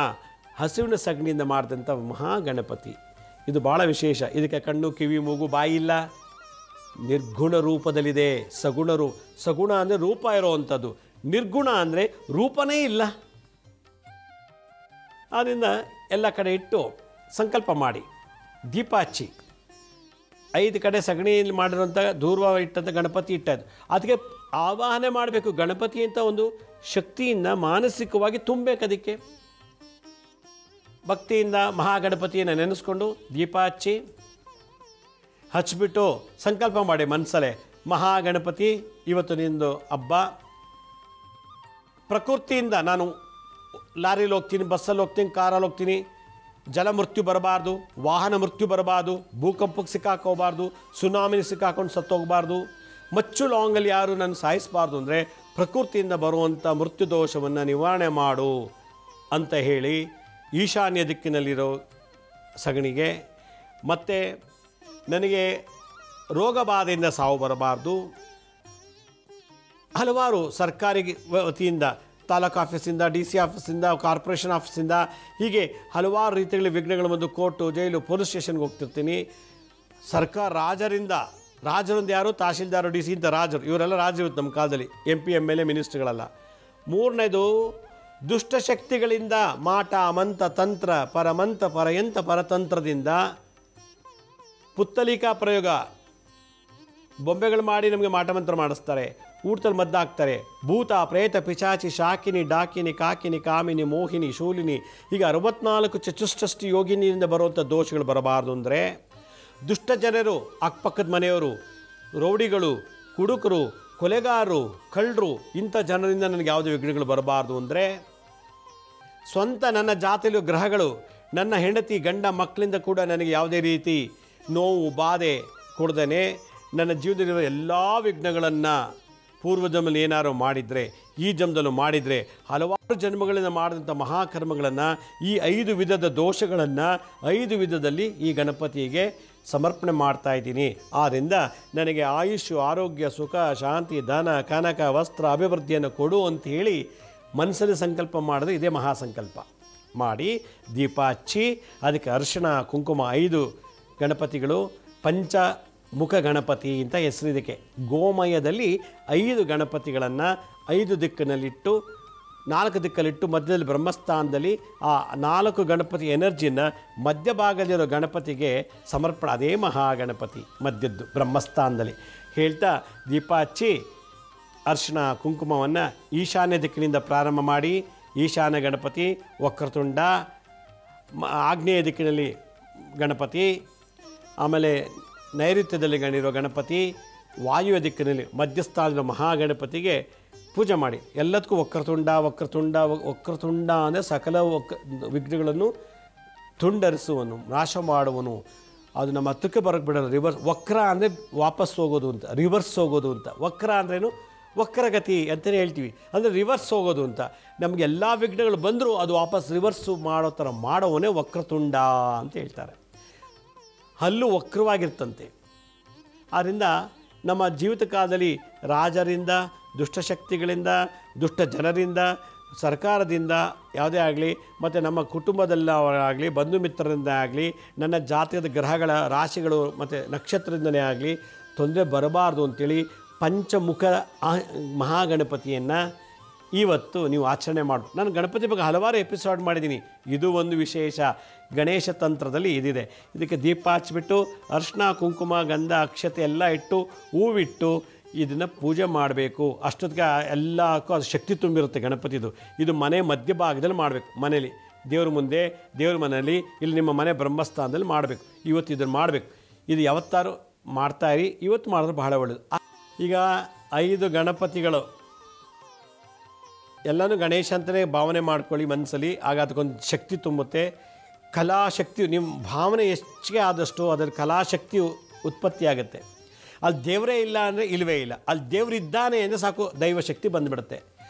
ಹಸುವಿನ ಸಗಣಿಯಿಂದ ಮಾಡಿದಂಥ ಮಹಾಗಣಪತಿ. ಇದು ಭಾಳ ವಿಶೇಷ. ಇದಕ್ಕೆ ಕಣ್ಣು, ಕಿವಿ, ಮೂಗು, ಬಾಯಿ ಇಲ್ಲ, ನಿರ್ಗುಣ ರೂಪದಲ್ಲಿದೆ. ಸಗುಣ ಅಂದರೆ ರೂಪ ಇರೋವಂಥದ್ದು, ನಿರ್ಗುಣ ಅಂದರೆ ರೂಪನೇ ಇಲ್ಲ. ಆದ್ದರಿಂದ ಎಲ್ಲ ಕಡೆ ಇಟ್ಟು ಸಂಕಲ್ಪ ಮಾಡಿ ದೀಪ ಹಚ್ಚಿ 5 ಕಡೆ ಸಗಣಿಯಲ್ಲಿ ಮಾಡಿರುವಂಥ ದೂರ್ವ ಇಟ್ಟಂಥ ಗಣಪತಿ ಇಟ್ಟದ್ದು, ಅದಕ್ಕೆ ಆವಾಹನೆ ಮಾಡಬೇಕು. ಗಣಪತಿ ಅಂತ ಒಂದು ಶಕ್ತಿಯಿಂದ ಮಾನಸಿಕವಾಗಿ ತುಂಬಬೇಕು. ಅದಕ್ಕೆ ಭಕ್ತಿಯಿಂದ ಮಹಾಗಣಪತಿಯನ್ನು ನೆನೆಸ್ಕೊಂಡು ದೀಪ ಹಚ್ಚಿಬಿಟ್ಟು ಸಂಕಲ್ಪ ಮಾಡಿ ಮನಸ್ಸಲ್ಲೇ, ಮಹಾಗಣಪತಿ ಇವತ್ತು ನಿಂದು ಹಬ್ಬ. ಪ್ರಕೃತಿಯಿಂದ ನಾನು ಲಾರಿಲಿ ಹೋಗ್ತೀನಿ, ಬಸ್ಸಲ್ಲಿ ಹೋಗ್ತೀನಿ, ಕಾರಲ್ಲಿ ಹೋಗ್ತೀನಿ, ಜಲ ಮೃತ್ಯು ಬರಬಾರ್ದು, ವಾಹನ ಮೃತ್ಯು ಬರಬಾರ್ದು, ಭೂಕಂಪಕ್ಕೆ ಸಿಕ್ಕಾಕೋಬಾರ್ದು, ಸುನಾಮಿಗೆ ಸಿಕ್ಕಾಕೊಂಡು ಸತ್ತೋಗಬಾರ್ದು, ಮಚ್ಚು ಲಾಂಗಲ್ಲಿ ಯಾರು ನನ್ನ ಸಾಯಿಸಬಾರ್ದು ಅಂದರೆ ಪ್ರಕೃತಿಯಿಂದ ಬರುವಂಥ ಮೃತ್ಯು ದೋಷವನ್ನು ನಿವಾರಣೆ ಮಾಡು ಅಂತ ಹೇಳಿ ಈಶಾನ್ಯ ದಿಕ್ಕಿನಲ್ಲಿರೋ ಸಗಣಿಗೆ, ಮತ್ತು ನನಗೆ ರೋಗ ಬಾಧೆಯಿಂದ ಸಾವು ಬರಬಾರ್ದು. ಹಲವಾರು ಸರ್ಕಾರಿ ವತಿಯಿಂದ, ತಾಲೂಕು ಆಫೀಸಿಂದ, DC ಆಫೀಸಿಂದ, ಕಾರ್ಪೊರೇಷನ್ ಆಫೀಸಿಂದ, ಹೀಗೆ ಹಲವಾರು ರೀತಿಯಲ್ಲಿ ವಿಘ್ನಗಳು ಬಂದು ಕೋರ್ಟು, ಜೈಲು, ಪೊಲೀಸ್ ಸ್ಟೇಷನ್ಗೆ ಹೋಗ್ತಿರ್ತೀನಿ. ಸರ್ಕಾರ ರಾಜರೊಂದು ಯಾರು, ತಹಶೀಲ್ದಾರು, DC ಇಂಥ ರಾಜರು, ಇವರೆಲ್ಲ ರಾಜರು ನಮ್ಮ ಕಾಲದಲ್ಲಿ, MP MLA ಮಿನಿಸ್ಟ್ರುಗಳಲ್ಲ. 3ನೇದು ದುಷ್ಟಶಕ್ತಿಗಳಿಂದ, ಮಾಟ ಮಂತ ತಂತ್ರ, ಪರಮಂತ ಪರಯಂತ ಪರತಂತ್ರದಿಂದ ಪುತ್ತಲಿಕಾ ಪ್ರಯೋಗ, ಬೊಂಬೆಗಳು ಮಾಡಿ ನಮಗೆ ಮಾಟಮಂತ್ರ ಮಾಡಿಸ್ತಾರೆ, ಊಟದಲ್ಲಿ ಮದ್ದಾಕ್ತಾರೆ. ಭೂತ, ಪ್ರೇತ, ಪಿಶಾಚಿ, ಶಾಕಿನಿ, ಡಾಕಿನಿ, ಕಾಕಿನಿ, ಕಾಮಿನಿ, ಮೋಹಿನಿ, ಶೂಲಿನಿ, ಹೀಗೆ 64 ಚತುಷ್ಷಷ್ಟಿ ಯೋಗಿನಿಯಿಂದ ಬರುವಂಥ ದೋಷಗಳು ಬರಬಾರ್ದು ಅಂದರೆ, ದುಷ್ಟ ಜನರು, ಅಕ್ಕಪಕ್ಕದ ಮನೆಯವರು, ರೌಡಿಗಳು, ಕುಡುಕರು, ಕೊಲೆಗಾರರು, ಕಳ್ಳರು, ಇಂಥ ಜನರಿಂದ ನನಗೆ ಯಾವುದೇ ವಿಘ್ನಗಳು ಬರಬಾರ್ದು ಅಂದರೆ, ಸ್ವಂತ ನನ್ನ ಜಾತಿಯಲ್ಲಿರೋ ಗ್ರಹಗಳು, ನನ್ನ ಹೆಂಡತಿ, ಗಂಡ, ಮಕ್ಕಳಿಂದ ಕೂಡ ನನಗೆ ಯಾವುದೇ ರೀತಿ ನೋವು, ಬಾಧೆ ಕೊಡ್ದೇ ನನ್ನ ಜೀವನದಲ್ಲಿರುವ ಎಲ್ಲ ವಿಘ್ನಗಳನ್ನು ಪೂರ್ವಜನ್ಮದಲ್ಲಿ ಏನಾರು ಮಾಡಿದರೆ, ಈ ಜನ್ಮದಲ್ಲೂ ಮಾಡಿದರೆ, ಹಲವಾರು ಜನ್ಮಗಳಿಂದ ಮಾಡಿದಂಥ ಮಹಾಕರ್ಮಗಳನ್ನು, ಈ 5 ವಿಧದ ದೋಷಗಳನ್ನು 5 ವಿಧದಲ್ಲಿ ಈ ಗಣಪತಿಗೆ ಸಮರ್ಪಣೆ ಮಾಡ್ತಾಯಿದ್ದೀನಿ. ಆದ್ದರಿಂದ ನನಗೆ ಆಯುಷ್, ಆರೋಗ್ಯ, ಸುಖ, ಶಾಂತಿ, ಧನ, ಕನಕ, ವಸ್ತ್ರ, ಅಭಿವೃದ್ಧಿಯನ್ನು ಕೊಡು ಅಂಥೇಳಿ ಮನಸ್ಸಲ್ಲಿ ಸಂಕಲ್ಪ ಮಾಡಿದ್ರೆ ಇದೇ ಮಹಾಸಂಕಲ್ಪ ಮಾಡಿ ದೀಪ ಹಚ್ಚಿ, ಅದಕ್ಕೆ ಅರಿಶಿಣ, ಕುಂಕುಮ, 5 ಗಣಪತಿಗಳು, ಪಂಚಮುಖ ಗಣಪತಿ ಅಂತ ಹೆಸರಿದಕ್ಕೆ. ಗೋಮಯದಲ್ಲಿ 5 ಗಣಪತಿಗಳನ್ನು 5 ದಿಕ್ಕಿನಲ್ಲಿಟ್ಟು 4 ದಿಕ್ಕಲ್ಲಿಟ್ಟು ಮಧ್ಯದಲ್ಲಿ ಬ್ರಹ್ಮಸ್ಥಾನದಲ್ಲಿ ಆ 4 ಗಣಪತಿ ಎನರ್ಜಿನ ಮಧ್ಯಭಾಗದಲ್ಲಿರೋ ಗಣಪತಿಗೆ ಸಮರ್ಪಣೆ. ಅದೇ ಮಹಾಗಣಪತಿ ಮಧ್ಯದ್ದು ಬ್ರಹ್ಮಸ್ಥಾನದಲ್ಲಿ ಹೇಳ್ತಾ ದೀಪ ಹಚ್ಚಿ ಅರ್ಶಿನ ಕುಂಕುಮವನ್ನು ಈಶಾನ್ಯ ದಿಕ್ಕಿನಿಂದ ಪ್ರಾರಂಭ ಮಾಡಿ, ಈಶಾನ್ಯ ಗಣಪತಿ, ವಕ್ರತುಂಡ, ಆಗ್ನೇಯ ದಿಕ್ಕಿನಲ್ಲಿ ಗಣಪತಿ, ಆಮೇಲೆ ನೈಋತ್ಯದಲ್ಲಿ ಗಣಿರೋ ಗಣಪತಿ, ವಾಯುವ್ಯ ದಿಕ್ಕಿನಲ್ಲಿ ಮಧ್ಯಸ್ಥಾನದ ಮಹಾಗಣಪತಿಗೆ ಪೂಜೆ ಮಾಡಿ. ಎಲ್ಲದಕ್ಕೂ ವಕ್ರತುಂಡ ವಕ್ರತುಂಡ ವಕ್ರತುಂಡ ಅಂದರೆ ಸಕಲ ವಿಘ್ನಗಳನ್ನು ತುಂಡರಿಸುವನು, ನಾಶ ಮಾಡುವನು. ಅದು ನಮ್ಮ ಹತ್ತಕ್ಕೆ ಬರೋಕ್ಕೆ ಬಿಡೋದು. ರಿವರ್ಸ್ ವಕ್ರ ಅಂದರೆ ವಾಪಸ್ ಹೋಗೋದು ಅಂತ, ರಿವರ್ಸ್ ಹೋಗೋದು ಅಂತ. ವಕ್ರ ಅಂದ್ರೇನು? ವಕ್ರಗತಿ ಅಂತಲೇ ಹೇಳ್ತೀವಿ, ಅಂದರೆ ರಿವರ್ಸ್ ಹೋಗೋದು ಅಂತ. ನಮಗೆ ಎಲ್ಲ ವಿಘ್ನಗಳು ಬಂದರೂ ಅದು ವಾಪಸ್ ರಿವರ್ಸು ಮಾಡೋ ಥರ ಮಾಡೋವನೇ ವಕ್ರತುಂಡ ಅಂತ ಹೇಳ್ತಾರೆ. ಹಲ್ಲು ವಕ್ರವಾಗಿರ್ತಂತೆ. ಆದ್ದರಿಂದ ನಮ್ಮ ಜೀವಿತ ಕಾಲದಲ್ಲಿ ರಾಜರಿಂದ, ದುಷ್ಟಶಕ್ತಿಗಳಿಂದ, ದುಷ್ಟ ಜನರಿಂದ, ಸರ್ಕಾರದಿಂದ ಯಾವುದೇ ಆಗಲಿ, ಮತ್ತು ನಮ್ಮ ಕುಟುಂಬದಲ್ಲವರಾಗಲಿ, ಬಂಧು ಮಿತ್ರರಿಂದ ಆಗಲಿ, ನನ್ನ ಜಾತಕದ ಗ್ರಹಗಳ ರಾಶಿಗಳು ಮತ್ತು ನಕ್ಷತ್ರದಿಂದಲೇ ಆಗಲಿ ತೊಂದರೆ ಬರಬಾರ್ದು ಅಂಥೇಳಿ ಪಂಚಮುಖ ಮಹಾಗಣಪತಿಯನ್ನು ಇವತ್ತು ನೀವು ಆಚರಣೆ ಮಾಡಬೇಕು. ನಾನು ಗಣಪತಿ ಬಗ್ಗೆ ಹಲವಾರು ಎಪಿಸೋಡ್ ಮಾಡಿದ್ದೀನಿ. ಇದು ಒಂದು ವಿಶೇಷ ಗಣೇಶ ತಂತ್ರದಲ್ಲಿ ಇದಿದೆ. ಇದಕ್ಕೆ ದೀಪ ಹಚ್ಚಿಬಿಟ್ಟು ಅರ್ಶಿನ ಕುಂಕುಮ ಗಂಧ ಅಕ್ಷತೆ ಎಲ್ಲ ಇಟ್ಟು ಹೂವಿಟ್ಟು ಇದನ್ನು ಪೂಜೆ ಮಾಡಬೇಕು. ಅಷ್ಟೊತ್ತಿಗೆ ಎಲ್ಲಕ್ಕೂ ಅದು ಶಕ್ತಿ ತುಂಬಿರುತ್ತೆ ಗಣಪತಿದು. ಇದು ಮನೆ ಮಧ್ಯಭಾಗದಲ್ಲಿ ಮಾಡಬೇಕು. ಮನೇಲಿ ದೇವ್ರ ಮುಂದೆ, ದೇವ್ರ ಮನೆಯಲ್ಲಿ, ಇಲ್ಲಿ ನಿಮ್ಮ ಮನೆ ಬ್ರಹ್ಮಸ್ಥಾನದಲ್ಲಿ ಮಾಡಬೇಕು. ಇವತ್ತು ಇದನ್ನು ಮಾಡಬೇಕು. ಇದು ಯಾವತ್ತಾರು ಮಾಡ್ತಾಯಿರಿ. ಇವತ್ತು ಮಾಡಿದ್ರೆ ಬಹಳ ಒಳ್ಳೆಯದು. ಈಗ 5 ಗಣಪತಿಗಳು ಎಲ್ಲನೂ ಗಣೇಶ ಅಂತಲೇ ಭಾವನೆ ಮಾಡ್ಕೊಳ್ಳಿ ಮನಸ್ಸಲ್ಲಿ. ಆಗ ಅದಕ್ಕೊಂದು ಶಕ್ತಿ ತುಂಬುತ್ತೆ. ಕಲಾಶಕ್ತಿ, ನಿಮ್ಮ ಭಾವನೆ ಹೆಚ್ಚಿಗೆ ಆದಷ್ಟು ಅದರ ಕಲಾಶಕ್ತಿ ಉತ್ಪತ್ತಿ ಆಗುತ್ತೆ. ಅಲ್ಲಿ ದೇವರೇ ಇಲ್ಲ ಅಂದರೆ ಇಲ್ಲವೇ ಇಲ್ಲ. ಅಲ್ಲಿ ದೇವರಿದ್ದಾನೆ ಅಂದರೆ ಸಾಕು, ದೈವಶಕ್ತಿ ಬಂದುಬಿಡುತ್ತೆ.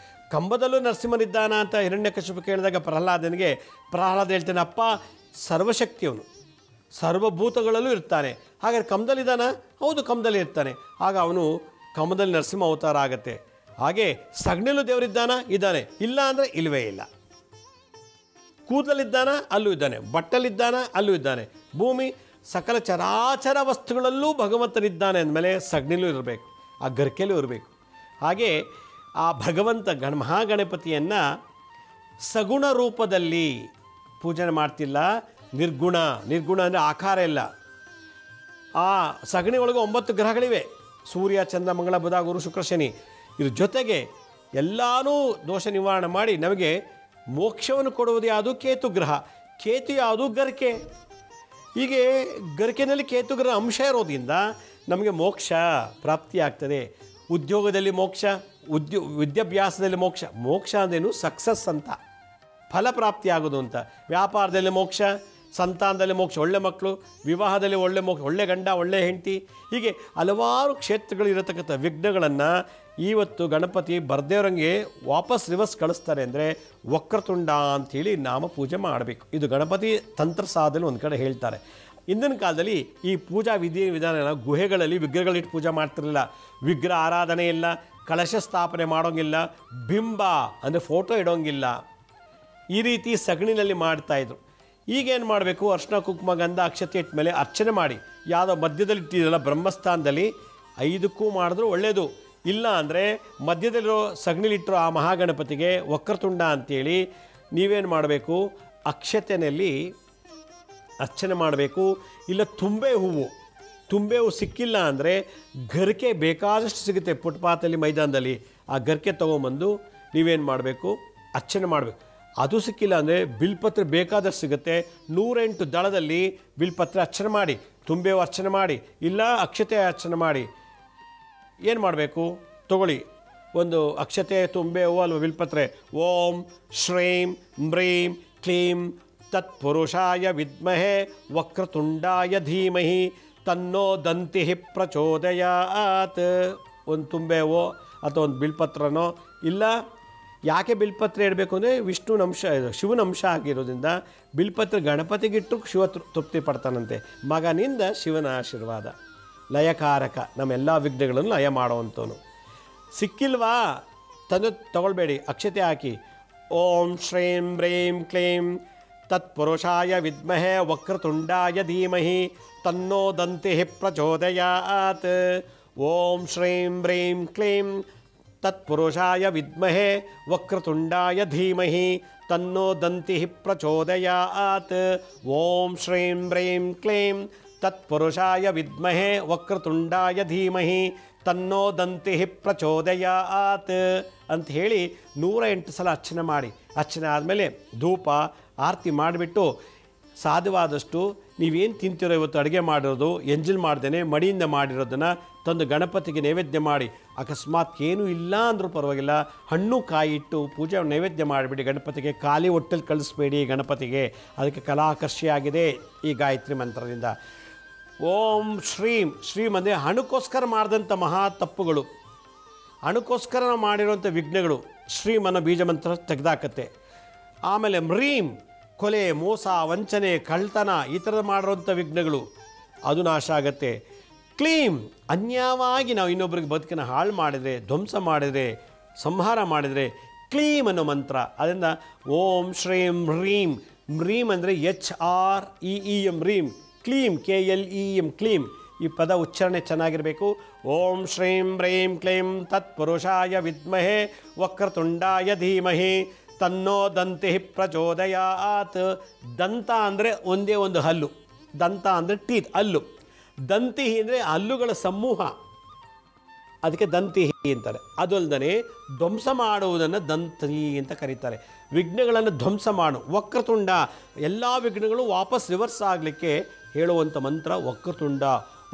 ಕಂಬದಲ್ಲೂ ನರಸಿಂಹನಿದ್ದಾನ ಅಂತ ಹಿರಣ್ಯಕಶಿಪು ಕೇಳಿದಾಗ ಪ್ರಹ್ಲಾದ ಹೇಳ್ತಾನೆ, ಅಪ್ಪ ಸರ್ವಶಕ್ತಿಯವನು, ಸರ್ವಭೂತಗಳಲ್ಲೂ ಇರ್ತಾನೆ. ಹಾಗಾದ್ರೆ ಕಂಬದಲ್ಲಿದ್ದಾನ? ಹೌದು, ಕಂಬದಲ್ಲಿ ಇರ್ತಾನೆ. ಆಗ ಅವನು ಕಂಬದಲ್ಲಿ ನರಸಿಂಹ ಅವತಾರ ಆಗುತ್ತೆ. ಹಾಗೆ ಸಗಣಿಲೂ ದೇವರಿದ್ದಾನ? ಇದ್ದಾನೆ. ಇಲ್ಲ ಅಂದರೆ ಇಲ್ಲವೇ ಇಲ್ಲ. ಕೂದಲಲ್ಲಿದ್ದಾನ? ಅಲ್ಲೂ ಇದ್ದಾನೆ. ಬಟ್ಟಲಿದ್ದಾನ? ಅಲ್ಲೂ ಇದ್ದಾನೆ. ಭೂಮಿ ಸಕಲ ಚರಾಚರ ವಸ್ತುಗಳಲ್ಲೂ ಭಗವಂತನಿದ್ದಾನೆ ಅಂದಮೇಲೆ ಸಗಣಿಲೂ ಇರಬೇಕು, ಆ ಗರ್ಕೆಲೂ ಇರಬೇಕು. ಹಾಗೆ ಆ ಭಗವಂತ ಮಹಾಗಣಪತಿಯನ್ನು ಸಗುಣ ರೂಪದಲ್ಲಿ ಪೂಜನೆ ಮಾಡ್ತಿಲ್ಲ. ನಿರ್ಗುಣ ಅಂದರೆ ಆಕಾರ ಇಲ್ಲ. ಆ ಸಗಣಿ ಒಳಗೆ 9 ಗ್ರಹಗಳಿವೆ. ಸೂರ್ಯ, ಚಂದ್ರ, ಮಂಗಳ, ಬುಧ, ಗುರು, ಶುಕ್ರ, ಶನಿ. ಇದ್ರ ಜೊತೆಗೆ ಎಲ್ಲನೂ ದೋಷ ನಿವಾರಣೆ ಮಾಡಿ ನಮಗೆ ಮೋಕ್ಷವನ್ನು ಕೊಡುವುದು ಯಾವುದು? ಕೇತು ಗ್ರಹ. ಕೇತು ಯಾವುದು? ಗರ್ಕೆ. ಹೀಗೆ ಗರ್ಕೆನಲ್ಲಿ ಕೇತು ಗ್ರಹ ಅಂಶ ಇರೋದ್ರಿಂದ ನಮಗೆ ಮೋಕ್ಷ ಪ್ರಾಪ್ತಿಯಾಗ್ತದೆ. ಉದ್ಯೋಗದಲ್ಲಿ ಮೋಕ್ಷ, ವಿದ್ಯಾಭ್ಯಾಸದಲ್ಲಿ ಮೋಕ್ಷ. ಮೋಕ್ಷ ಅಂದೇನು? ಸಕ್ಸಸ್ ಅಂತ, ಫಲಪ್ರಾಪ್ತಿಯಾಗೋದು ಅಂತ. ವ್ಯಾಪಾರದಲ್ಲಿ ಮೋಕ್ಷ, ಸಂತಾನದಲ್ಲಿ ಮೋಕ್ಷ, ಒಳ್ಳೆ ಮಕ್ಕಳು, ವಿವಾಹದಲ್ಲಿ ಒಳ್ಳೆ ಮೋಕ್ಷ, ಒಳ್ಳೆ ಗಂಡ, ಒಳ್ಳೆ ಹೆಂಡತಿ. ಹೀಗೆ ಹಲವಾರು ಕ್ಷೇತ್ರಗಳಿರತಕ್ಕಂಥ ವಿಘ್ನಗಳನ್ನು ಇವತ್ತು ಗಣಪತಿ ಬರ್ದೇವ್ರಂಗೆ ವಾಪಸ್ ರಿವರ್ಸ್ ಕಳಿಸ್ತಾರೆ. ಅಂದರೆ ವಕ್ರತುಂಡ ಅಂಥೇಳಿ ನಾಮ ಪೂಜೆ ಮಾಡಬೇಕು. ಇದು ಗಣಪತಿ ತಂತ್ರ ಸಾಧನೆ ಒಂದು ಕಡೆ ಹೇಳ್ತಾರೆ. ಇಂದಿನ ಕಾಲದಲ್ಲಿ ಈ ಪೂಜಾ ವಿಧಾನ ಗುಹೆಗಳಲ್ಲಿ ವಿಗ್ರಹಗಳಿಟ್ಟು ಪೂಜೆ ಮಾಡ್ತಿರಲಿಲ್ಲ. ವಿಗ್ರಹ ಆರಾಧನೆ ಇಲ್ಲ, ಕಳಶ ಸ್ಥಾಪನೆ ಮಾಡೋಂಗಿಲ್ಲ, ಬಿಂಬ ಅಂದರೆ ಫೋಟೋ ಇಡೋಂಗಿಲ್ಲ. ಈ ರೀತಿ ಸಗಣಿನಲ್ಲಿ ಮಾಡ್ತಾಯಿದ್ರು. ಈಗೇನು ಮಾಡಬೇಕು? ಅರ್ಶಿನ ಕುಂಕುಮ ಗಂಧ ಅಕ್ಷತೆ ಇಟ್ಟ ಮೇಲೆ ಅರ್ಚನೆ ಮಾಡಿ. ಯಾವುದೋ ಮಧ್ಯದಲ್ಲಿ ಇಟ್ಟಿರಲ್ಲ ಬ್ರಹ್ಮಸ್ಥಾನದಲ್ಲಿ 5ಕ್ಕೂ ಮಾಡಿದ್ರು ಒಳ್ಳೆಯದು. ಇಲ್ಲ ಅಂದರೆ ಮಧ್ಯದಲ್ಲಿರೋ ಸಗಣಿಲಿಟ್ಟಿರೋ ಆ ಮಹಾಗಣಪತಿಗೆ ವಕ್ರತುಂಡ ಅಂಥೇಳಿ ನೀವೇನು ಮಾಡಬೇಕು? ಅಕ್ಷತೆಯಲ್ಲಿ ಅರ್ಚನೆ ಮಾಡಬೇಕು. ಇಲ್ಲ ತುಂಬೆ ಹೂವು ಸಿಕ್ಕಿಲ್ಲ ಅಂದರೆ ಗರಿಕೆ ಬೇಕಾದಷ್ಟು ಸಿಗುತ್ತೆ ಫುಟ್ಪಾತಲ್ಲಿ, ಮೈದಾನದಲ್ಲಿ. ಆ ಗರಿಕೆ ತೊಗೊಂಬಂದು ನೀವೇನು ಮಾಡಬೇಕು? ಅರ್ಚನೆ ಮಾಡಬೇಕು. ಅದು ಸಿಕ್ಕಿಲ್ಲ ಅಂದರೆ ಬಿಲ್ಪತ್ರ ಬೇಕಾದಷ್ಟು ಸಿಗುತ್ತೆ. 108 ದಳದಲ್ಲಿ ಬಿಲ್ಪತ್ರ ಅರ್ಚನೆ ಮಾಡಿ, ತುಂಬೆ ಅರ್ಚನೆ ಮಾಡಿ, ಇಲ್ಲ ಅಕ್ಷತೆ ಅರ್ಚನೆ ಮಾಡಿ. ಏನು ಮಾಡಬೇಕು? ತಗೊಳ್ಳಿ ಒಂದು ಅಕ್ಷತೆ, ತುಂಬೆ ಹೂವು ಅಲ್ವ ಬಿಲ್ಪತ್ರೆ. ಓಂ ಶ್ರೀಂ ಮ್ರೀಂ ಕ್ಲೀಂ ತತ್ಪುರುಷಾಯ ವಿದ್ಮಹೆ ವಕ್ರತುಂಡಾಯ ಧೀಮಹಿ ತನ್ನೋ ದಂತಿ ಪ್ರಚೋದಯಾತ್. ಒಂದು ತುಂಬೆ ಹೂವು ಅಥವಾ ಒಂದು ಬಿಲ್ಪತ್ರನೋ. ಇಲ್ಲ, ಯಾಕೆ ಬಿಲ್ಪತ್ರ ಇಡಬೇಕು ಅಂದರೆ ವಿಷ್ಣುವಿನ ಅಂಶ, ಶಿವನ ಅಂಶ ಆಗಿರೋದ್ರಿಂದ ಬಿಲ್ಪತ್ರ ಗಣಪತಿಗಿಟ್ಟು ಶಿವ ತೃಪ್ತಿ ಪಡ್ತಾನಂತೆ. ಮಗನಿಂದ ಶಿವನ ಆಶೀರ್ವಾದ. ಲಯಕಾರಕ, ನಮ್ಮೆಲ್ಲ ವಿಘ್ನಗಳನ್ನು ಲಯ ಮಾಡೋವಂಥವನು. ಸಿಕ್ಕಿಲ್ವಾ? ತಗೊಳ್ಬೇಡಿ, ಅಕ್ಷತೆ ಹಾಕಿ. ಓಂ ಶ್ರೀಂ ಹ್ರೀಂ ಕ್ಲೀಂ ತತ್ಪುರುಷಾಯ ವಿದ್ಮಹೆ ವಕ್ರತುಂಡಾಯ ಧೀಮಹಿ ತನ್ನೋ ದಂತಿ ಪ್ರಚೋದಯಾತ್. ಓಂ ಶ್ರೀಂ ಹ್ರೀಂ ಕ್ಲೀಂ ತತ್ಪುರುಷಾಯ ವಿದ್ಮಹೇ ವಕ್ರತುಂಡಾಯ ಧೀಮಹಿ ತನ್ನೋ ದಂತಿಃ ಪ್ರಚೋದಯಾತ್. ಓಂ ಶ್ರೀಂ ಹ್ರೀಂ ಕ್ಲೀಂ ತತ್ಪುರುಷಾಯ ವಿದ್ಮಹೇ ವಕ್ರತುಂಡಾಯ ಧೀಮಹಿ ತನ್ನೋ ದಂತಿಃ ಪ್ರಚೋದಯಾತ್ ಅಂತ ಹೇಳಿ 108 ಸಲ ಅರ್ಚನೆ ಮಾಡಿ. ಅರ್ಚನೆ ಆದಮೇಲೆ ಧೂಪ ಆರತಿ ಮಾಡಿಬಿಟ್ಟು ಸಾಧ್ಯವಾದಷ್ಟು ನೀವೇನು ತಿಂತಿರೋ ಇವತ್ತು ಅಡುಗೆ ಮಾಡಿರೋದು ಎಂಜಿಲ್ ಮಾಡ್ದೇನೆ ಮಡಿಯಿಂದ ಮಾಡಿರೋದನ್ನು ತಂದು ಗಣಪತಿಗೆ ನೈವೇದ್ಯ ಮಾಡಿ. ಅಕಸ್ಮಾತ್ ಏನೂ ಇಲ್ಲ ಅಂದರೂ ಪರವಾಗಿಲ್ಲ, ಹಣ್ಣು ಕಾಯಿ ಇಟ್ಟು ಪೂಜೆ ನೈವೇದ್ಯ ಮಾಡಿಬಿಡಿ. ಗಣಪತಿಗೆ ಖಾಲಿ ಹೊಟ್ಟೆಲಿ ಕಳಿಸ್ಬೇಡಿ ಗಣಪತಿಗೆ. ಅದಕ್ಕೆ ಕಲಾಕರ್ಷಿಯಾಗಿದೆ ಈ ಗಾಯತ್ರಿ ಮಂತ್ರದಿಂದ. ಓಂ ಶ್ರೀಂ. ಶ್ರೀಂ ಅಂದರೆ ಹಣಕ್ಕೋಸ್ಕರ ಮಾಡಿದಂಥ ಮಹಾ ತಪ್ಪುಗಳು, ಹಣಕ್ಕೋಸ್ಕರ ಮಾಡಿರುವಂಥ ವಿಘ್ನಗಳು ಶ್ರೀಂ ಅನ್ನೋ ಬೀಜ ಮಂತ್ರ ತೆಗೆದಾಕತ್ತೆ. ಆಮೇಲೆ ಮ್ರೀಂ, ಕೊಲೆ, ಮೋಸ, ವಂಚನೆ, ಕಳ್ತನ ಈ ಥರದ ಮಾಡಿರೋಂಥ ವಿಘ್ನಗಳು ಅದು ನಾಶ ಆಗತ್ತೆ. ಕ್ಲೀಂ, ಅನ್ಯಾಯವಾಗಿ ನಾವು ಇನ್ನೊಬ್ಬರಿಗೆ ಬದುಕನ್ನು ಹಾಳು ಮಾಡಿದರೆ, ಧ್ವಂಸ ಮಾಡಿದರೆ, ಸಂಹಾರ ಮಾಡಿದರೆ ಕ್ಲೀಂ ಅನ್ನೋ ಮಂತ್ರ. ಅದರಿಂದ ಓಂ ಶ್ರೀಂ ಹ್ರೀಂ. ಮ್ರೀಂ ಅಂದರೆ HREEM ರೀಂ. ಕ್ಲೀಂ KLEM ಕ್ಲೀಂ. ಈ ಪದ ಉಚ್ಚಾರಣೆ ಚೆನ್ನಾಗಿರಬೇಕು. ಓಂ ಶ್ರೀಂ ಹ್ರೀಂ ಕ್ಲೀಂ ತತ್ಪುರುಷಾಯ ವಿದ್ಮಹೇ ವಕ್ರತುಂಡಾಯ ಧೀಮಹಿ ತನ್ನೋ ದಂತಿಃ ಪ್ರಚೋದಯಾತ್. ದಂತ ಅಂದರೆ ಒಂದೇ ಒಂದು ಹಲ್ಲು. ದಂತ ಅಂದರೆ ಟೀತ್, ಹಲ್ಲು. ದಂತಿ ಅಂದರೆ ಹಲ್ಲುಗಳ ಸಮೂಹ, ಅದಕ್ಕೆ ದಂತಿ ಅಂತಾರೆ. ಅದು ಅಲ್ಲದೆ ಧ್ವಂಸ ಮಾಡುವುದನ್ನು ದಂತಿ ಅಂತ ಕರೀತಾರೆ. ವಿಘ್ನಗಳನ್ನು ಧ್ವಂಸ ಮಾಡು. ವಕ್ರತುಂಡ, ಎಲ್ಲ ವಿಘ್ನಗಳು ವಾಪಸ್ ರಿವರ್ಸ್ ಆಗಲಿಕ್ಕೆ ಹೇಳುವಂಥ ಮಂತ್ರ ವಕ್ರತುಂಡ.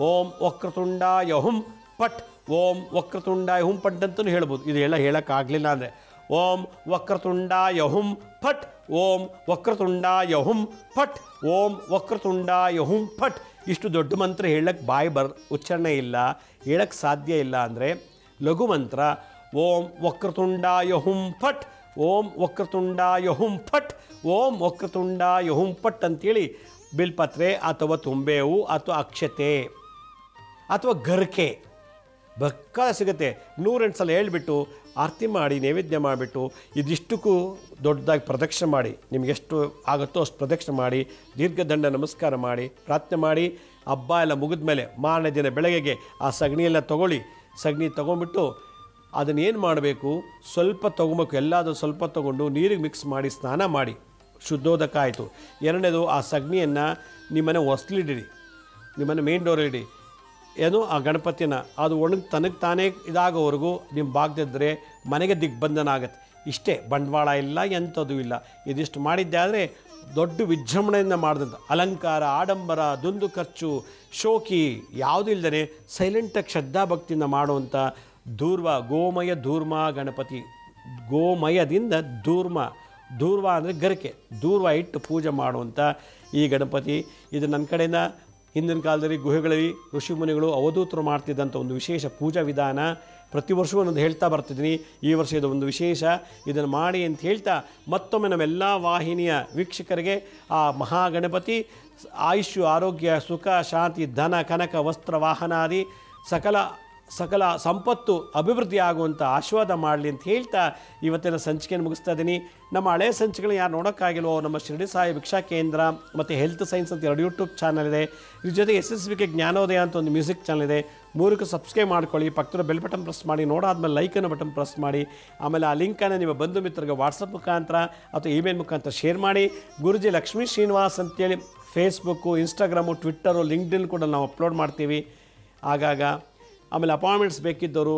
ಓಂ ವಕ್ರತುಂಡಾಯ ಹುಂ ಪಟ್. ಓಂ ವಕ್ರತುಂಡಾಯ ಹುಂ ಪಟ್ ಅಂತಲೂ ಹೇಳ್ಬೋದು. ಇದು ಹೇಳೋಕ್ಕಾಗಲಿಲ್ಲ ಅಂದರೆ ಓಂ ವಕ್ರತುಂಡಾಯ ಹುಂ ಫಟ್. ಓಂ ವಕ್ರತುಂಡಾಯ ಹುಂ ಫಟ್. ಓಂ ವಕ್ರತುಂಡಾಯ ಹುಂ ಫಟ್. ಇಷ್ಟು ದೊಡ್ಡ ಮಂತ್ರ ಹೇಳಕ್ಕೆ ಉಚ್ಚಾರಣೆ ಇಲ್ಲ, ಹೇಳಕ್ಕೆ ಸಾಧ್ಯ ಇಲ್ಲ ಅಂದರೆ ಲಘು ಮಂತ್ರ ಓಂ ವಕ್ರತುಂಡಾಯ ಹುಂ ಫಟ್. ಓಂ ವಕ್ರತುಂಡಾಯ ಹುಂ ಫಟ್. ಓಂ ವಕ್ರತುಂಡಾಯ ಹುಂ ಫಟ್ ಅಂಥೇಳಿ ಬಿಲ್ಪತ್ರೆ ಅಥವಾ ತುಂಬೆವು ಅಥವಾ ಅಕ್ಷತೆ ಅಥವಾ ಗರ್ಕೆ ಬಕ್ಕ ಸಿಗುತ್ತೆ. 108 ಸಲ ಹೇಳ್ಬಿಟ್ಟು ಆರತಿ ಮಾಡಿ ನೈವೇದ್ಯ ಮಾಡಿಬಿಟ್ಟು ಇದಿಷ್ಟಕ್ಕೂ ದೊಡ್ಡದಾಗಿ ಪ್ರದಕ್ಷಿಣೆ ಮಾಡಿ. ನಿಮಗೆಷ್ಟು ಆಗುತ್ತೋ ಅಷ್ಟು ಪ್ರದಕ್ಷಿಣೆ ಮಾಡಿ, ದೀರ್ಘದಂಡ ನಮಸ್ಕಾರ ಮಾಡಿ, ಪ್ರಾರ್ಥನೆ ಮಾಡಿ. ಹಬ್ಬ ಎಲ್ಲ ಮುಗಿದ ಮೇಲೆ ಮಾರನೇ ದಿನ ಬೆಳಗ್ಗೆಗೆ ಆ ಸಗಣಿಯೆಲ್ಲ ತೊಗೊಳ್ಳಿ. ಸಗಣಿ ತೊಗೊಂಡ್ಬಿಟ್ಟು ಅದನ್ನೇನು ಮಾಡಬೇಕು, ಸ್ವಲ್ಪ ತೊಗೊಬೇಕು. ಎಲ್ಲಾದರೂ ಸ್ವಲ್ಪ ತೊಗೊಂಡು ನೀರಿಗೆ ಮಿಕ್ಸ್ ಮಾಡಿ ಸ್ನಾನ ಮಾಡಿ, ಶುದ್ಧೋದಕ ಆಯಿತು. ಎರಡನೇದು ಆ ಸಗಣಿಯನ್ನು ನಿಮ್ಮನೆ ಹೊಸ್ಲಿಡಿರಿ, ನಿಮ್ಮನೆ ಮೇನ್ ಡೋರ್ ಇಡಿ. ಏನು ಆ ಗಣಪತಿನ ಅದು ತನಗೆ ತಾನೇ ಇದಾಗೋವರೆಗೂ ನಿಮ್ಮ ಬಾಗ್ದಿದ್ದರೆ ಮನೆಗೆ ದಿಗ್ಬಂಧನ ಆಗುತ್ತೆ. ಇಷ್ಟೇ, ಬಂಡವಾಳ ಇಲ್ಲ, ಎಂಥದ್ದು ಇಲ್ಲ. ಇದಿಷ್ಟು ಮಾಡಿದ್ದೆ ಆದರೆ ದೊಡ್ಡ ವಿಜೃಂಭಣೆಯಿಂದ ಮಾಡಿದಂಥ ಅಲಂಕಾರ, ಆಡಂಬರ, ದುಂದು ಖರ್ಚು, ಶೋಕಿ ಯಾವುದೂ ಇಲ್ಲದೇ ಸೈಲೆಂಟಾಗಿ ಶ್ರದ್ಧಾಭಕ್ತಿಯಿಂದ ಮಾಡುವಂಥ ದೂರ್ವ, ಗೋಮಯ ಧೂರ್ಮ ಗಣಪತಿ. ಗೋಮಯದಿಂದ ದೂರ್ವ ಅಂದರೆ ಗರಿಕೆ, ದೂರ್ವ ಇಟ್ಟು ಪೂಜೆ ಮಾಡುವಂಥ ಈ ಗಣಪತಿ. ಇದು ನನ್ನ ಕಡೆಯಿಂದ ಹಿಂದಿನ ಕಾಲದಲ್ಲಿ ಗುಹೆಗಳಲ್ಲಿ ಋಷಿಮುನಿಗಳು ಅವಧೂತರು ಮಾಡ್ತಿದ್ದಂಥ ಒಂದು ವಿಶೇಷ ಪೂಜಾ ವಿಧಾನ. ಪ್ರತಿ ವರ್ಷವೂ ಒಂದೊಂದು ಹೇಳ್ತಾ ಬರ್ತಿದ್ದೀನಿ. ಈ ವರ್ಷ ಇದು ಒಂದು ವಿಶೇಷ, ಇದನ್ನು ಮಾಡಿ ಅಂತ ಹೇಳ್ತಾ ಮತ್ತೊಮ್ಮೆ ನಮ್ಮೆಲ್ಲ ವಾಹಿನಿಯ ವೀಕ್ಷಕರಿಗೆ ಆ ಮಹಾಗಣಪತಿ ಆಯುಷ್ಯು, ಆರೋಗ್ಯ, ಸುಖ, ಶಾಂತಿ, ಧನ, ಕನಕ, ವಸ್ತ್ರ, ವಾಹನಾದಿ ಸಕಲ ಸಂಪತ್ತು ಅಭಿವೃದ್ಧಿ ಆಗುವಂಥ ಆಶೀರ್ವಾದ ಮಾಡಲಿ ಅಂತ ಹೇಳ್ತಾ ಇವತ್ತಿನ ಸಂಚಿಕೆಯನ್ನು ಮುಗಿಸ್ತಾ ಇದ್ದೀನಿ. ನಮ್ಮ ಹಳೆಯ ಸಂಚಿಕೆಗಳನ್ನ ಯಾರು ನೋಡೋಕ್ಕಾಗಿಲ್ವೋ ನಮ್ಮ ಶಿರಡಿ ಸಾಯಿ ಭಿಕ್ಷಾ ಕೇಂದ್ರ ಮತ್ತು ಹೆಲ್ತ್ ಸೈನ್ಸ್ ಅಂತ 2 ಯೂಟ್ಯೂಬ್ ಚಾನಲ್ ಇದೆ. ಇದ್ರ ಜೊತೆಗೆ SSVK ಜ್ಞಾನೋದಯ ಅಂತ ಒಂದು ಮ್ಯೂಸಿಕ್ ಚಾನಲ್ ಇದೆ. 3ಕ್ಕೂ ಸಬ್ಸ್ಕ್ರೈಬ್ ಮಾಡ್ಕೊಳ್ಳಿ. ಪಕ್ಕದ ಬೆಲ್ ಬಟನ್ ಪ್ರೆಸ್ ಮಾಡಿ. ನೋಡಾದ್ಮೇಲೆ ಲೈಕನ್ನು ಬಟನ್ ಪ್ರೆಸ್ ಮಾಡಿ. ಆಮೇಲೆ ಆ ಲಿಂಕನ್ನು ನಿಮ್ಮ ಬಂಧು ಮಿತ್ರರಿಗೆ ವಾಟ್ಸಪ್ ಮುಖಾಂತರ ಅಥವಾ ಇಮೇಲ್ ಮುಖಾಂತರ ಶೇರ್ ಮಾಡಿ. ಗುರುಜಿ ಲಕ್ಷ್ಮೀ ಶ್ರೀನಿವಾಸ್ ಅಂತೇಳಿ ಫೇಸ್ಬುಕ್ಕು, ಇನ್ಸ್ಟಾಗ್ರಾಮು, ಟ್ವಿಟ್ಟರು, ಲಿಂಕ್ಡ್ಇನ್ ಕೂಡ ನಾವು ಅಪ್ಲೋಡ್ ಮಾಡ್ತೀವಿ ಆಗಾಗ. ಆಮೇಲೆ ಅಪಾಯಿಂಟ್ಮೆಂಟ್ಸ್ ಬೇಕಿದ್ದವರು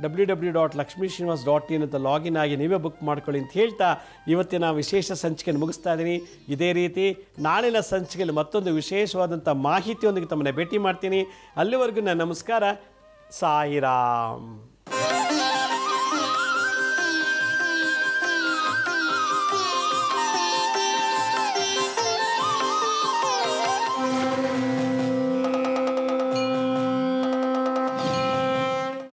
www.lakshmisrinivas.in ಅಂತ ಲಾಗಿನ್ ಆಗಿ ನೀವೇ ಬುಕ್ ಮಾಡ್ಕೊಳ್ಳಿ ಅಂತ ಹೇಳ್ತಾ ಇವತ್ತಿನ ವಿಶೇಷ ಸಂಚಿಕೆಯನ್ನು ಮುಗಿಸ್ತಾ ಇದ್ದೀನಿ. ಇದೇ ರೀತಿ ನಾಳಿನ ಸಂಚಿಕೆಯಲ್ಲಿ ಮತ್ತೊಂದು ವಿಶೇಷವಾದಂಥ ಮಾಹಿತಿಯೊಂದಿಗೆ ತಮ್ಮನ್ನು ಭೇಟಿ ಮಾಡ್ತೀನಿ. ಅಲ್ಲಿವರೆಗೂ ನನ್ನ ನಮಸ್ಕಾರ. ಸಾಯಿರಾಮ್.